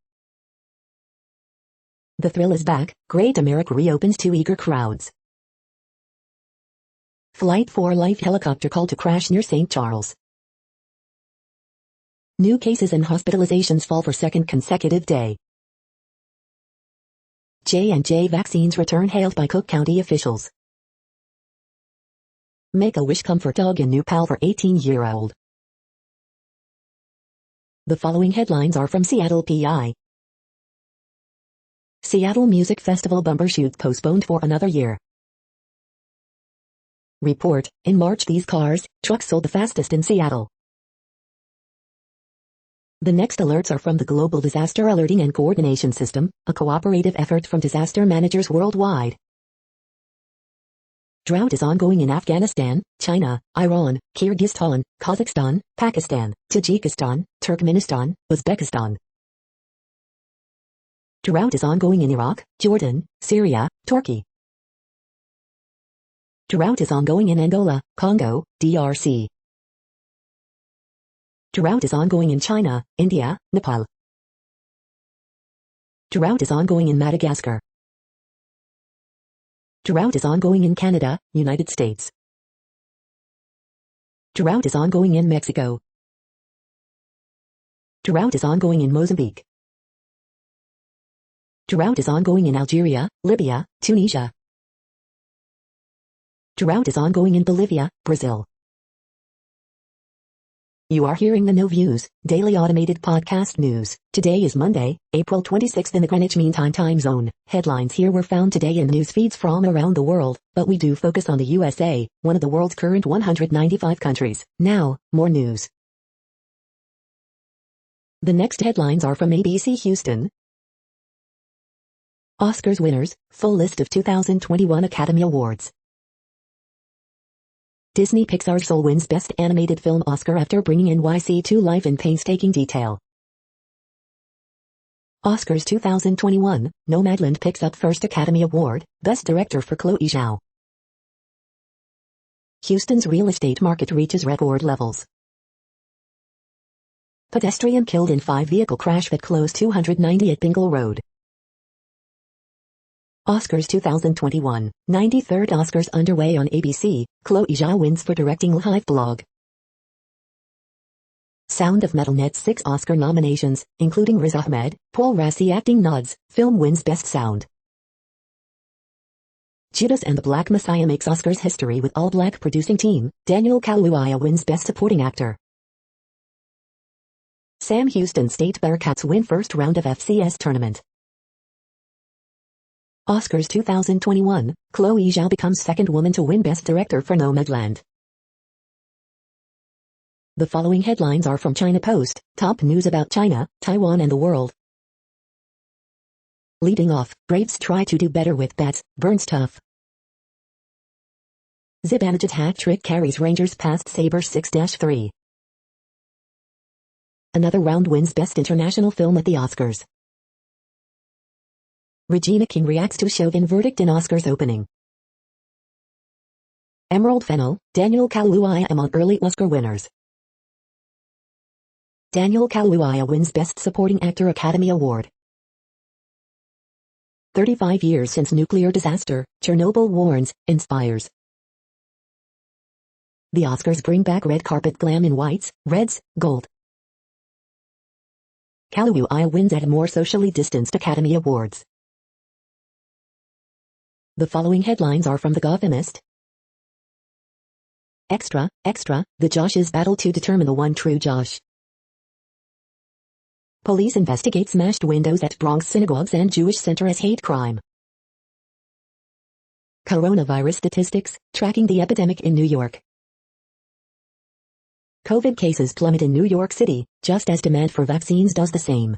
Speaker 1: The thrill is back, Great America reopens to eager crowds. Flight 4 Life helicopter called to crash near St. Charles. New cases and hospitalizations fall for second consecutive day. J&J vaccines return hailed by Cook County officials. Make-A-Wish comfort dog in new pal for 18-year-old. The following headlines are from Seattle PI. Seattle Music Festival bumper shoot postponed for another year. Report, in March these trucks sold the fastest in Seattle. The next alerts are from the Global Disaster Alerting and Coordination System, a cooperative effort from disaster managers worldwide. Drought is ongoing in Afghanistan, China, Iran, Kyrgyzstan, Kazakhstan, Pakistan, Tajikistan, Turkmenistan, Uzbekistan. Drought is ongoing in Iraq, Jordan, Syria, Turkey. Drought is ongoing in Angola, Congo, DRC. Drought is ongoing in China, India, Nepal. Drought is ongoing in Madagascar. Drought is ongoing in Canada, United States. Drought is ongoing in Mexico. Drought is ongoing in Mozambique. Drought is ongoing in Algeria, Libya, Tunisia. Drought is ongoing in Bolivia, Brazil. You are hearing the No Views, daily automated podcast news. Today is Monday, April 26th in the Greenwich Mean Time zone. Headlines here were found today in news feeds from around the world, but we do focus on the USA, one of the world's current 195 countries. Now, more news. The next headlines are from ABC Houston. Oscars winners, full list of 2021 Academy Awards. Disney Pixar's Soul wins Best Animated Film Oscar after bringing NYC to life in painstaking detail. Oscars 2021, Nomadland picks up first Academy Award, Best Director for Khloe Zhao. Houston's real estate market reaches record levels. Pedestrian killed in 5-vehicle crash that closed 290 at Bingle Road. Oscars 2021, 93rd Oscars underway on ABC, Khloe Zhao wins for directing Live Blog. Sound of Metal nets 6 Oscar nominations, including Riz Ahmed, Paul Rassi acting nods, film wins Best Sound. Judas and the Black Messiah makes Oscars history with all-black producing team, Daniel Kaluuya wins Best Supporting Actor. Sam Houston State Bearcats win first round of FCS tournament. Oscars 2021, Khloe Zhao becomes second woman to win Best Director for Nomadland. The following headlines are from China Post, top news about China, Taiwan and the world. Leading off, Braves try to do better with bats, Burns tough. Zibanejad hat trick carries Rangers past Sabres 6-3. Another round wins Best International Film at the Oscars. Regina King reacts to Chauvin verdict in Oscars opening. Emerald Fennell, Daniel Kaluuya among early Oscar winners. Daniel Kaluuya wins Best Supporting Actor Academy Award. 35 years since nuclear disaster, Chernobyl warns, inspires. The Oscars bring back red carpet glam in whites, reds, gold. Khloe wins at a more socially distanced Academy Awards. The following headlines are from The Gothamist. Extra, the Joshes battle to determine the one true Josh. Police investigate smashed windows at Bronx synagogues and Jewish center as hate crime. Coronavirus statistics, tracking the epidemic in New York. COVID cases plummet in New York City, just as demand for vaccines does the same.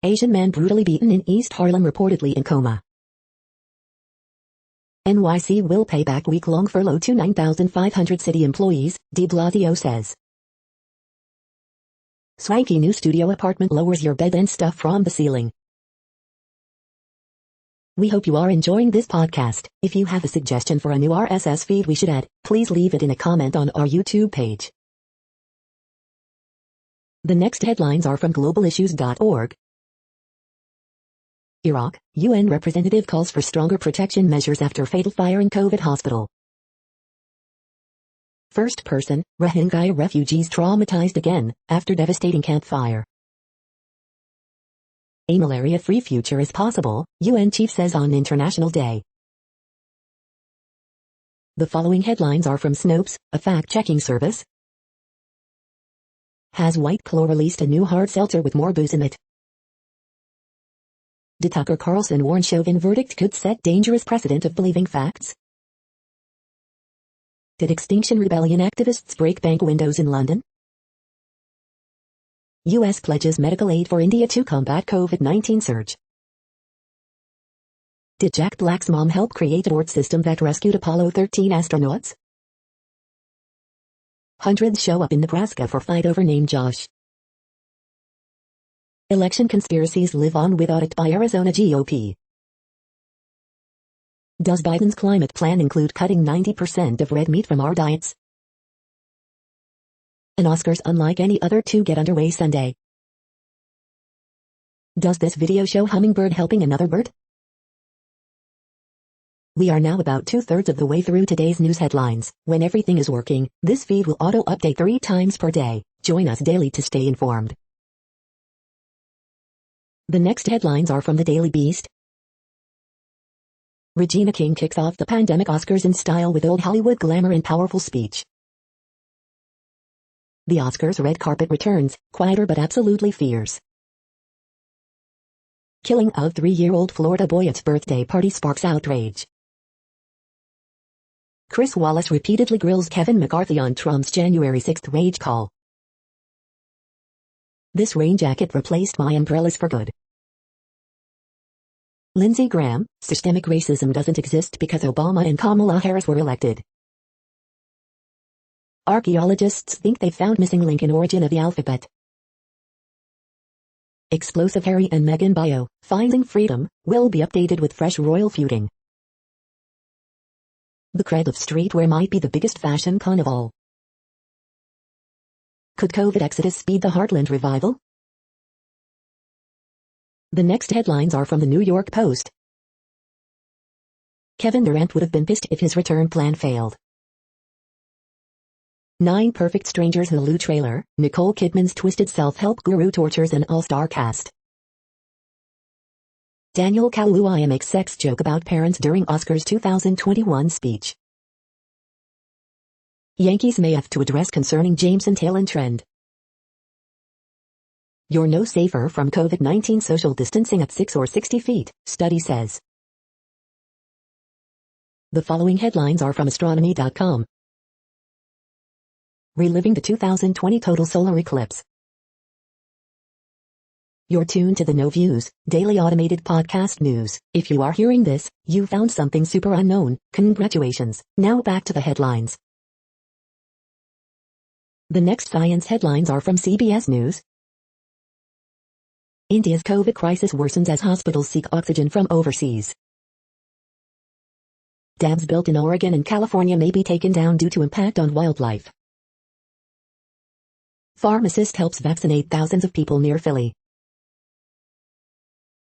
Speaker 1: Asian man brutally beaten in East Harlem reportedly in coma. NYC will pay back week-long furlough to 9,500 city employees, de Blasio says. Swanky new studio apartment lowers your bed and stuff from the ceiling. We hope you are enjoying this podcast. If you have a suggestion for a new RSS feed we should add, please leave it in a comment on our YouTube page. The next headlines are from globalissues.org. Iraq, UN representative calls for stronger protection measures after fatal fire in COVID hospital. First person, Rohingya refugees traumatized again, after devastating campfire. A malaria-free future is possible, UN chief says on International Day. The following headlines are from Snopes, a fact-checking service. Has White Claw released a new hard seltzer with more booze in it? Did Tucker Carlson warn Chauvin verdict could set dangerous precedent of believing facts? Did Extinction Rebellion activists break bank windows in London? U.S. pledges medical aid for India to combat COVID-19 surge. Did Jack Black's mom help create a abort system that rescued Apollo 13 astronauts? Hundreds show up in Nebraska for fight over name Josh. Election conspiracies live on with audit by Arizona GOP. Does Biden's climate plan include cutting 90% of red meat from our diets? An Oscars unlike any other to get underway Sunday. Does this video show hummingbird helping another bird? We are now about 2/3 of the way through today's news headlines. When everything is working, this feed will auto-update 3 times per day. Join us daily to stay informed. The next headlines are from the Daily Beast. Regina King kicks off the pandemic Oscars in style with old Hollywood glamour and powerful speech. The Oscars red carpet returns, quieter but absolutely fierce. Killing of 3-year-old Florida boy at birthday party sparks outrage. Chris Wallace repeatedly grills Kevin McCarthy on Trump's January 6th wage call. This rain jacket replaced my umbrellas for good. Lindsey Graham, systemic racism doesn't exist because Obama and Kamala Harris were elected. Archaeologists think they found missing link in origin of the alphabet. Explosive Harry and Meghan bio, Finding Freedom, will be updated with fresh royal feuding. The cred of streetwear might be the biggest fashion con of all. Could COVID exodus speed the Heartland revival? The next headlines are from the New York Post. Kevin Durant would have been pissed if his return plan failed. 9 Perfect Strangers Hulu trailer, Nicole Kidman's twisted self-help guru tortures an all-star cast. Daniel Kaluuya makes sex joke about parents during Oscars 2021 speech. Yankees may have to address concerning Jameson Taylor trend. You're no safer from COVID-19 social distancing at 6 or 60 feet, study says. The following headlines are from astronomy.com. Reliving the 2020 total solar eclipse. You're tuned to the No Views, daily automated podcast news. If you are hearing this, you found something super unknown. Congratulations. Now back to the headlines. The next science headlines are from CBS News. India's COVID crisis worsens as hospitals seek oxygen from overseas. Dams built in Oregon and California may be taken down due to impact on wildlife. Pharmacist helps vaccinate thousands of people near Philly.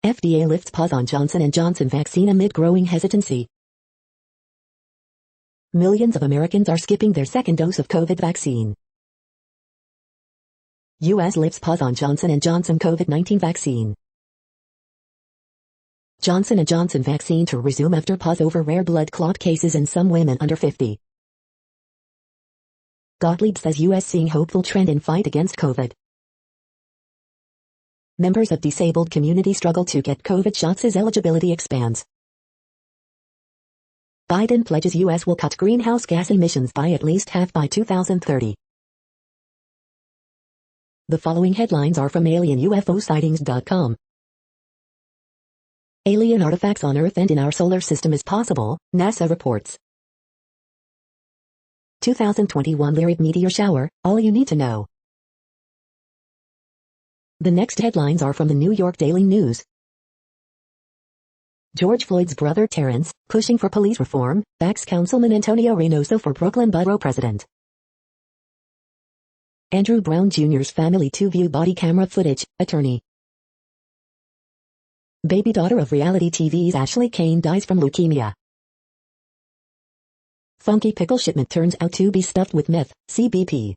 Speaker 1: FDA lifts pause on Johnson & Johnson vaccine amid growing hesitancy. Millions of Americans are skipping their second dose of COVID vaccine. U.S. lifts pause on Johnson & Johnson COVID-19 vaccine. Johnson & Johnson vaccine to resume after pause over rare blood clot cases in some women under 50. Gottlieb says U.S. seeing hopeful trend in fight against COVID. Members of disabled community struggle to get COVID shots as eligibility expands. Biden pledges U.S. will cut greenhouse gas emissions by at least half by 2030. The following headlines are from AlienUFOsightings.com. Alien artifacts on Earth and in our solar system is possible, NASA reports. 2021 Lyrid meteor shower, all you need to know. The next headlines are from the New York Daily News. George Floyd's brother Terrence, pushing for police reform, backs Councilman Antonio Reynoso for Brooklyn Borough President. Andrew Brown Jr.'s family to view body camera footage, attorney. Baby daughter of reality TV's Ashley Cain dies from leukemia. Funky pickle shipment turns out to be stuffed with meth, CBP.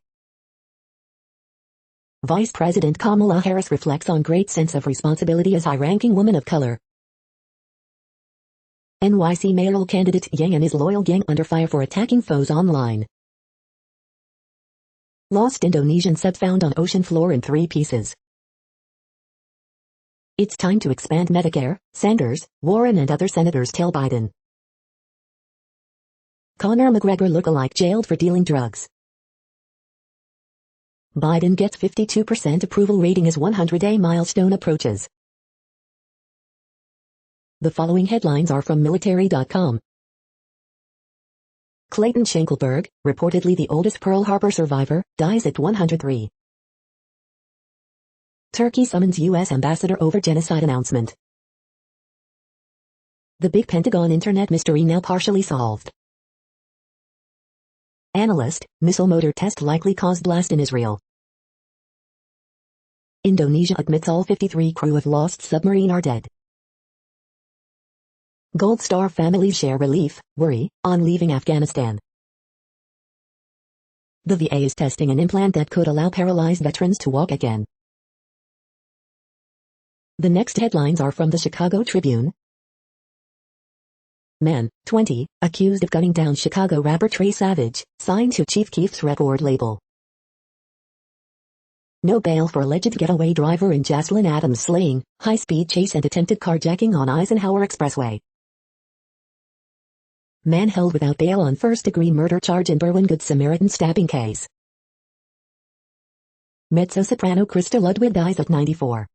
Speaker 1: Vice President Kamala Harris reflects on great sense of responsibility as high-ranking woman of color. NYC mayoral candidate Yang and his loyal gang under fire for attacking foes online. Lost Indonesian sub found on ocean floor in 3 pieces. It's time to expand Medicare, Sanders, Warren and other senators tell Biden. Conor McGregor lookalike jailed for dealing drugs. Biden gets 52% approval rating as 100-day milestone approaches. The following headlines are from military.com. Clayton Schenkelberg, reportedly the oldest Pearl Harbor survivor, dies at 103. Turkey summons U.S. ambassador over genocide announcement. The big Pentagon internet mystery now partially solved. Analyst, missile motor test likely caused blast in Israel. Indonesia admits all 53 crew of lost submarine are dead. Gold Star families share relief, worry, on leaving Afghanistan. The VA is testing an implant that could allow paralyzed veterans to walk again. The next headlines are from the Chicago Tribune. Man, 20, accused of gunning down Chicago rapper Trey Savage, signed to Chief Keef's record label. No bail for alleged getaway driver in Jocelyn Adams slaying, high-speed chase and attempted carjacking on Eisenhower Expressway. Man held without bail on first-degree murder charge in Berwyn Good Samaritan stabbing case. Mezzo-soprano Krista Ludwig dies at 94.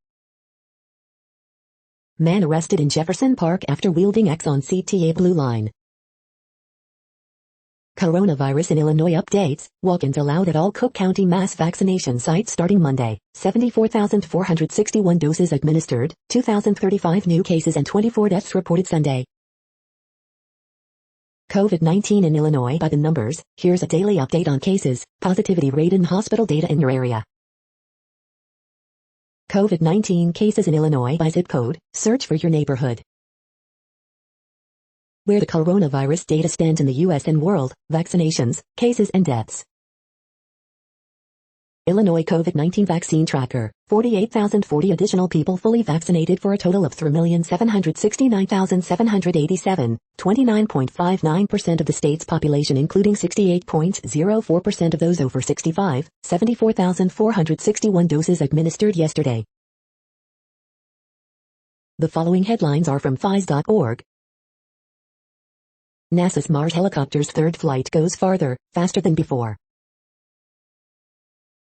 Speaker 1: Man arrested in Jefferson Park after wielding X on CTA Blue Line. Coronavirus in Illinois updates, walk-ins allowed at all Cook County mass vaccination sites starting Monday, 74,461 doses administered, 2,035 new cases and 24 deaths reported Sunday. COVID-19 in Illinois by the numbers, here's a daily update on cases, positivity rate and hospital data in your area. COVID-19 cases in Illinois by zip code, search for your neighborhood. Where the coronavirus data stands in the U.S. and world, vaccinations, cases and deaths. Illinois COVID-19 vaccine tracker, 48,040 additional people fully vaccinated for a total of 3,769,787, 29.59% of the state's population including 68.04% of those over 65, 74,461 doses administered yesterday. The following headlines are from phys.org. NASA's Mars helicopter's third flight goes farther, faster than before.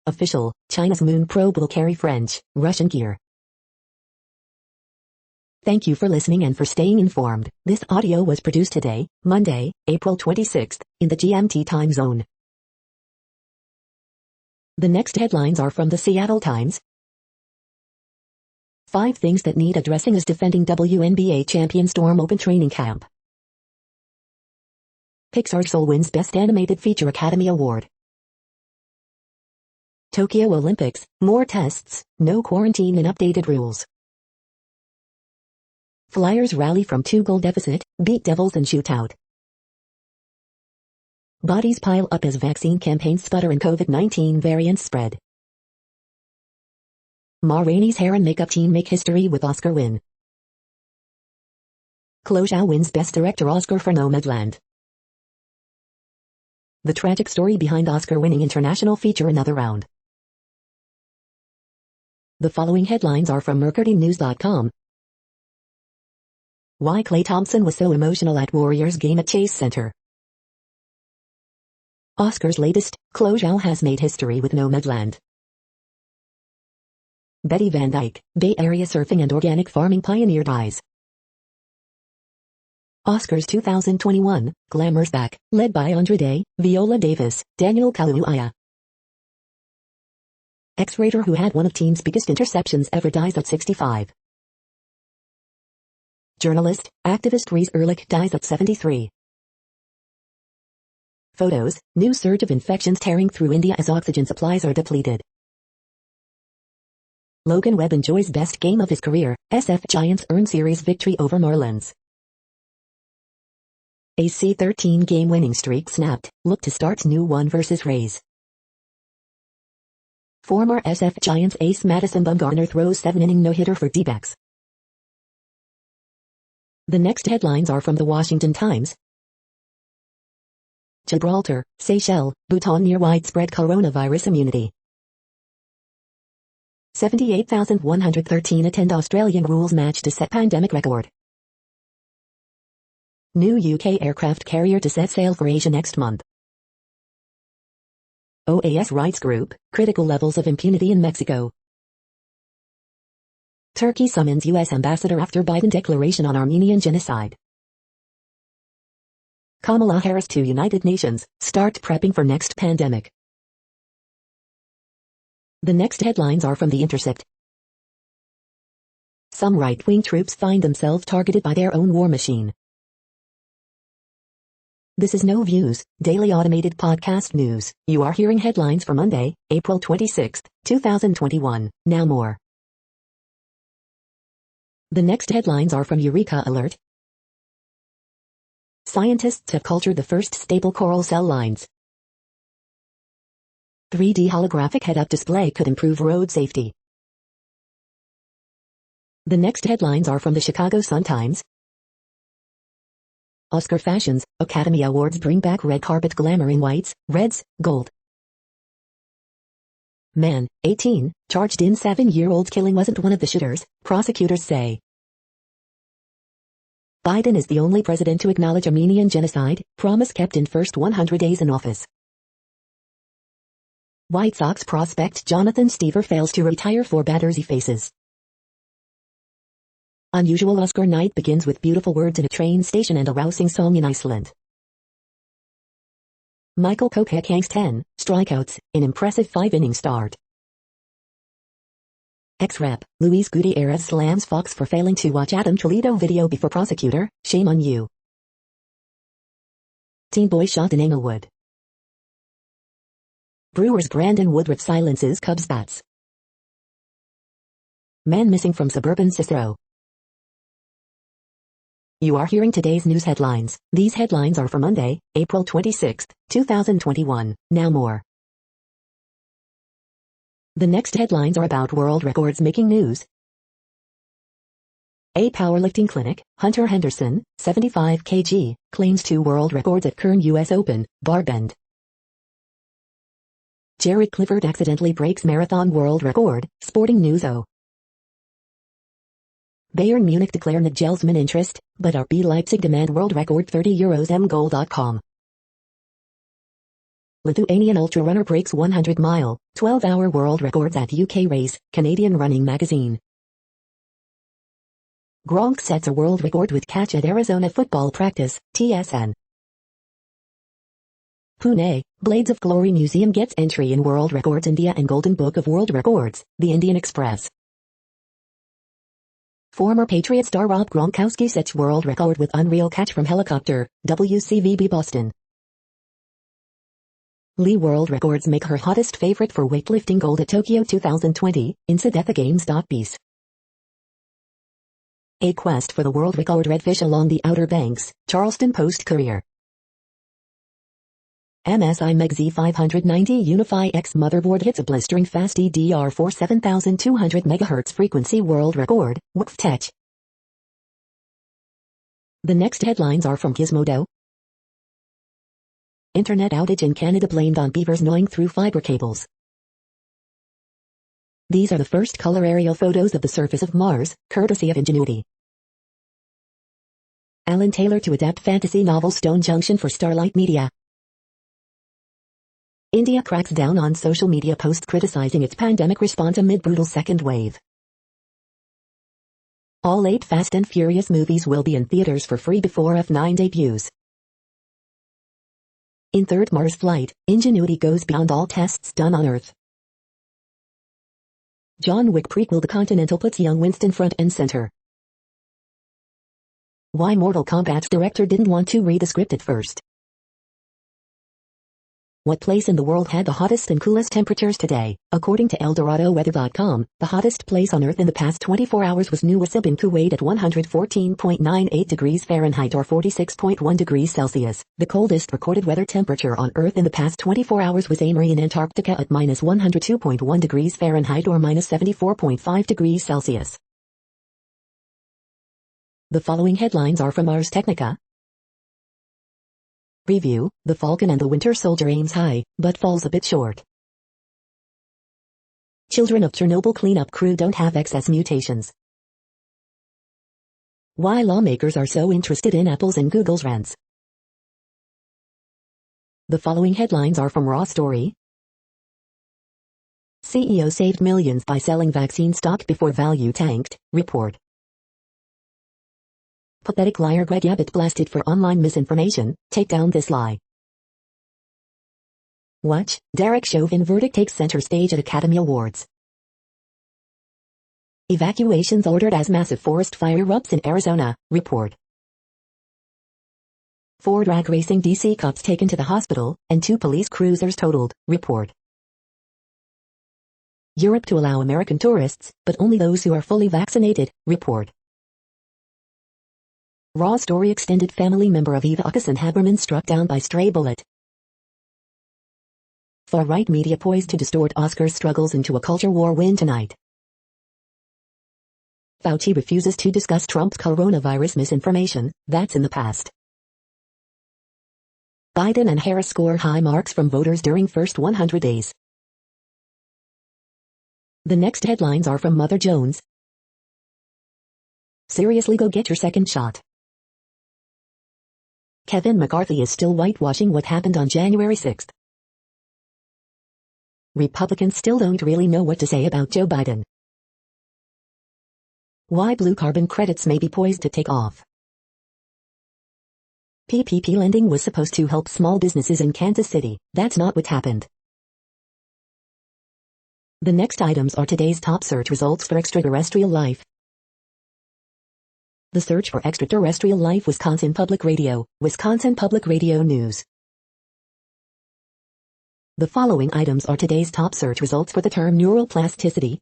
Speaker 1: Official, China's moon probe will carry French, Russian gear. Thank you for listening and for staying informed. This audio was produced today, Monday, April 26th, in the GMT time zone. The next headlines are from the Seattle Times. 5 things that need addressing as defending WNBA champion storm open training camp. Pixar's Soul wins Best Animated Feature Academy Award. Tokyo Olympics, more tests, no quarantine and updated rules. Flyers rally from 2-goal deficit, beat Devils in shootout. Bodies pile up as vaccine campaigns sputter and COVID-19 variants spread. Ma Rainey's hair and makeup team make history with Oscar win. Khloe Zhao wins Best Director Oscar for Nomadland. The tragic story behind Oscar-winning international feature another round. The following headlines are from MercuryNews.com. Why Klay Thompson was so emotional at Warriors game at Chase Center. Oscar's latest, Khloe Zhao has made history with Nomadland. Betty Van Dyke, Bay Area surfing and organic farming pioneer dies. Oscars 2021, Glamour's back, led by Andra Day, Viola Davis, Daniel Kaluuya. Ex-Raider who had one of team's biggest interceptions ever dies at 65. Journalist, activist Reese Erlich dies at 73. Photos, new surge of infections tearing through India as oxygen supplies are depleted. Logan Webb enjoys best game of his career, SF Giants earn series victory over Marlins. AC 13-game winning streak snapped, look to start new one versus Rays. Former SF Giants ace Madison Bumgarner throws 7-inning no-hitter for D-backs. The next headlines are from the Washington Times. Gibraltar, Seychelles, Bhutan near widespread coronavirus immunity. 78,113 attend Australian rules match to set pandemic record. New UK aircraft carrier to set sail for Asia next month. OAS rights group, critical levels of impunity in Mexico. Turkey summons U.S. ambassador after Biden declaration on Armenian genocide. Kamala Harris to United Nations, start prepping for next pandemic. The next headlines are from The Intercept. Some right-wing troops find themselves targeted by their own war machine. This is No Views, daily automated podcast news. You are hearing headlines for Monday, April 26, 2021. Now more. The next headlines are from Eureka Alert. Scientists have cultured the first stable coral cell lines. 3D holographic head-up display could improve road safety. The next headlines are from the Chicago Sun-Times. Oscar fashions, Academy Awards bring back red carpet glamour in whites, reds, gold. Man, 18, charged in 7-year-old killing wasn't one of the shooters, prosecutors say. Biden is the only president to acknowledge Armenian genocide, promise kept in first 100 days in office. White Sox prospect Jonathan Stever fails to retire for batters he faces. Unusual Oscar night begins with beautiful words in a train station and a rousing song in Iceland. Michael Kopech hangs 10 strikeouts in impressive 5-inning start. Ex-Rep. Luis Gutierrez slams Fox for failing to watch Adam Toledo video before prosecutor, shame on you. Teen boy shot in Englewood. Brewers Brandon Woodruff silences Cubs bats. Man missing from suburban Cicero. You are hearing today's news headlines. These headlines are for Monday, April 26, 2021. Now more. The next headlines are about world records making news. A powerlifting clinic, Hunter Henderson, 75 kg, claims 2 world records at Kern U.S. Open, bar bend. Jared Clifford accidentally breaks marathon world record, Sporting News. Bayern Munich declare Nagelsmann interest, but RB Leipzig demand world record €30 mgoal.com. Lithuanian ultra-runner breaks 100-mile, 12-hour world records at UK race, Canadian Running Magazine. Gronk sets a world record with catch at Arizona football practice, TSN. Pune, Blades of Glory Museum gets entry in World Records India and Golden Book of World Records, The Indian Express. Former Patriot star Rob Gronkowski sets world record with unreal catch from helicopter, WCVB Boston. Lee world records make her hottest favorite for weightlifting gold at Tokyo 2020, Insadetha Games.bs. A quest for the world record redfish along the Outer Banks, Charleston Post-Courier. MSI Meg Z590 Unify X motherboard hits a blistering fast DDR4 7200 MHz frequency world record. Woof tech. The next headlines are from Gizmodo. Internet outage in Canada blamed on beavers gnawing through fiber cables. These are the first color aerial photos of the surface of Mars, courtesy of Ingenuity. Alan Taylor to adapt fantasy novel Stone Junction for Starlight Media. India cracks down on social media posts criticizing its pandemic response amid brutal second wave. All 8 Fast and Furious movies will be in theaters for free before F9 debuts. In third Mars flight, Ingenuity goes beyond all tests done on Earth. John Wick prequel The Continental puts young Winston front and center. Why Mortal Kombat's director didn't want to read the script at first. What place in the world had the hottest and coolest temperatures today? According to ElDoradoWeather.com, the hottest place on Earth in the past 24 hours was New Wasib in Kuwait at 114.98 degrees Fahrenheit or 46.1 degrees Celsius. The coldest recorded weather temperature on Earth in the past 24 hours was Amory in Antarctica at minus 102.1 degrees Fahrenheit or minus 74.5 degrees Celsius. The following headlines are from Ars Technica. Review: The Falcon and the Winter Soldier aims high, but falls a bit short. Children of Chernobyl cleanup crew don't have excess mutations. Why lawmakers are so interested in Apple's and Google's rants. The following headlines are from Raw Story. CEO saved millions by selling vaccine stock before value tanked, report. Pathetic liar Greg Abbott blasted for online misinformation, take down this lie. Watch, Derek Chauvin verdict takes center stage at Academy Awards. Evacuations ordered as massive forest fire erupts in Arizona, report. 4 drag racing DC cops taken to the hospital, and 2 police cruisers totaled, report. Europe to allow American tourists, but only those who are fully vaccinated, report. Raw Story extended family member of Eva Uckerson Haberman struck down by stray bullet. Far-right media poised to distort Oscars struggles into a culture war win tonight. Fauci refuses to discuss Trump's coronavirus misinformation, that's in the past. Biden and Harris score high marks from voters during first 100 days. The next headlines are from Mother Jones. Seriously, go get your second shot. Kevin McCarthy is still whitewashing what happened on January 6. Republicans still don't really know what to say about Joe Biden. Why blue carbon credits may be poised to take off. PPP lending was supposed to help small businesses in Kansas City, that's not what happened. The next items are today's top search results for extraterrestrial life. The search for extraterrestrial life: Wisconsin Public Radio News. The following items are today's top search results for the term neuroplasticity.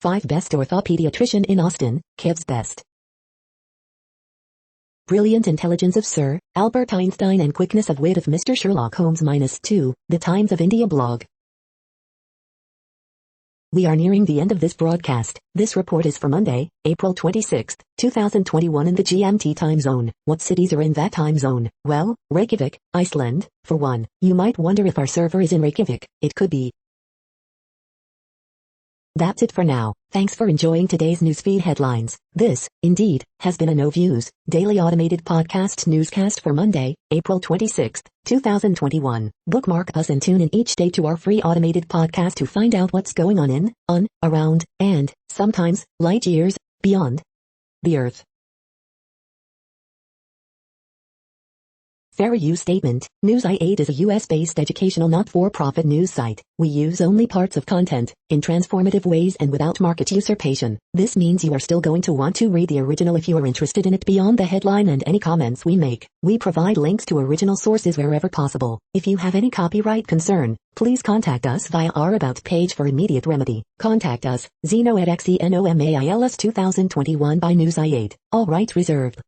Speaker 1: 5 Best Orthopediatrician in Austin, Kev's Best. Brilliant intelligence of Sir Albert Einstein and quickness of wit of Mr. Sherlock Holmes -2, The Times of India blog. We are nearing the end of this broadcast. This report is for Monday, April 26, 2021 in the GMT time zone. What cities are in that time zone? Well, Reykjavik, Iceland, for one. You might wonder if our server is in Reykjavik. It could be. That's it for now. Thanks for enjoying today's newsfeed headlines. This, indeed, has been a No Views, daily automated podcast newscast for Monday, April 26, 2021. Bookmark us and tune in each day to our free automated podcast to find out what's going on, around, and, sometimes, light years, beyond the Earth. Fair use statement. News.8 is a US-based educational not-for-profit news site. We use only parts of content, in transformative ways and without market usurpation. This means you are still going to want to read the original if you are interested in it beyond the headline and any comments we make. We provide links to original sources wherever possible. If you have any copyright concern, please contact us via our About page for immediate remedy. Contact us, Zeno at XENOMAILS 2021 by News.8. All rights reserved.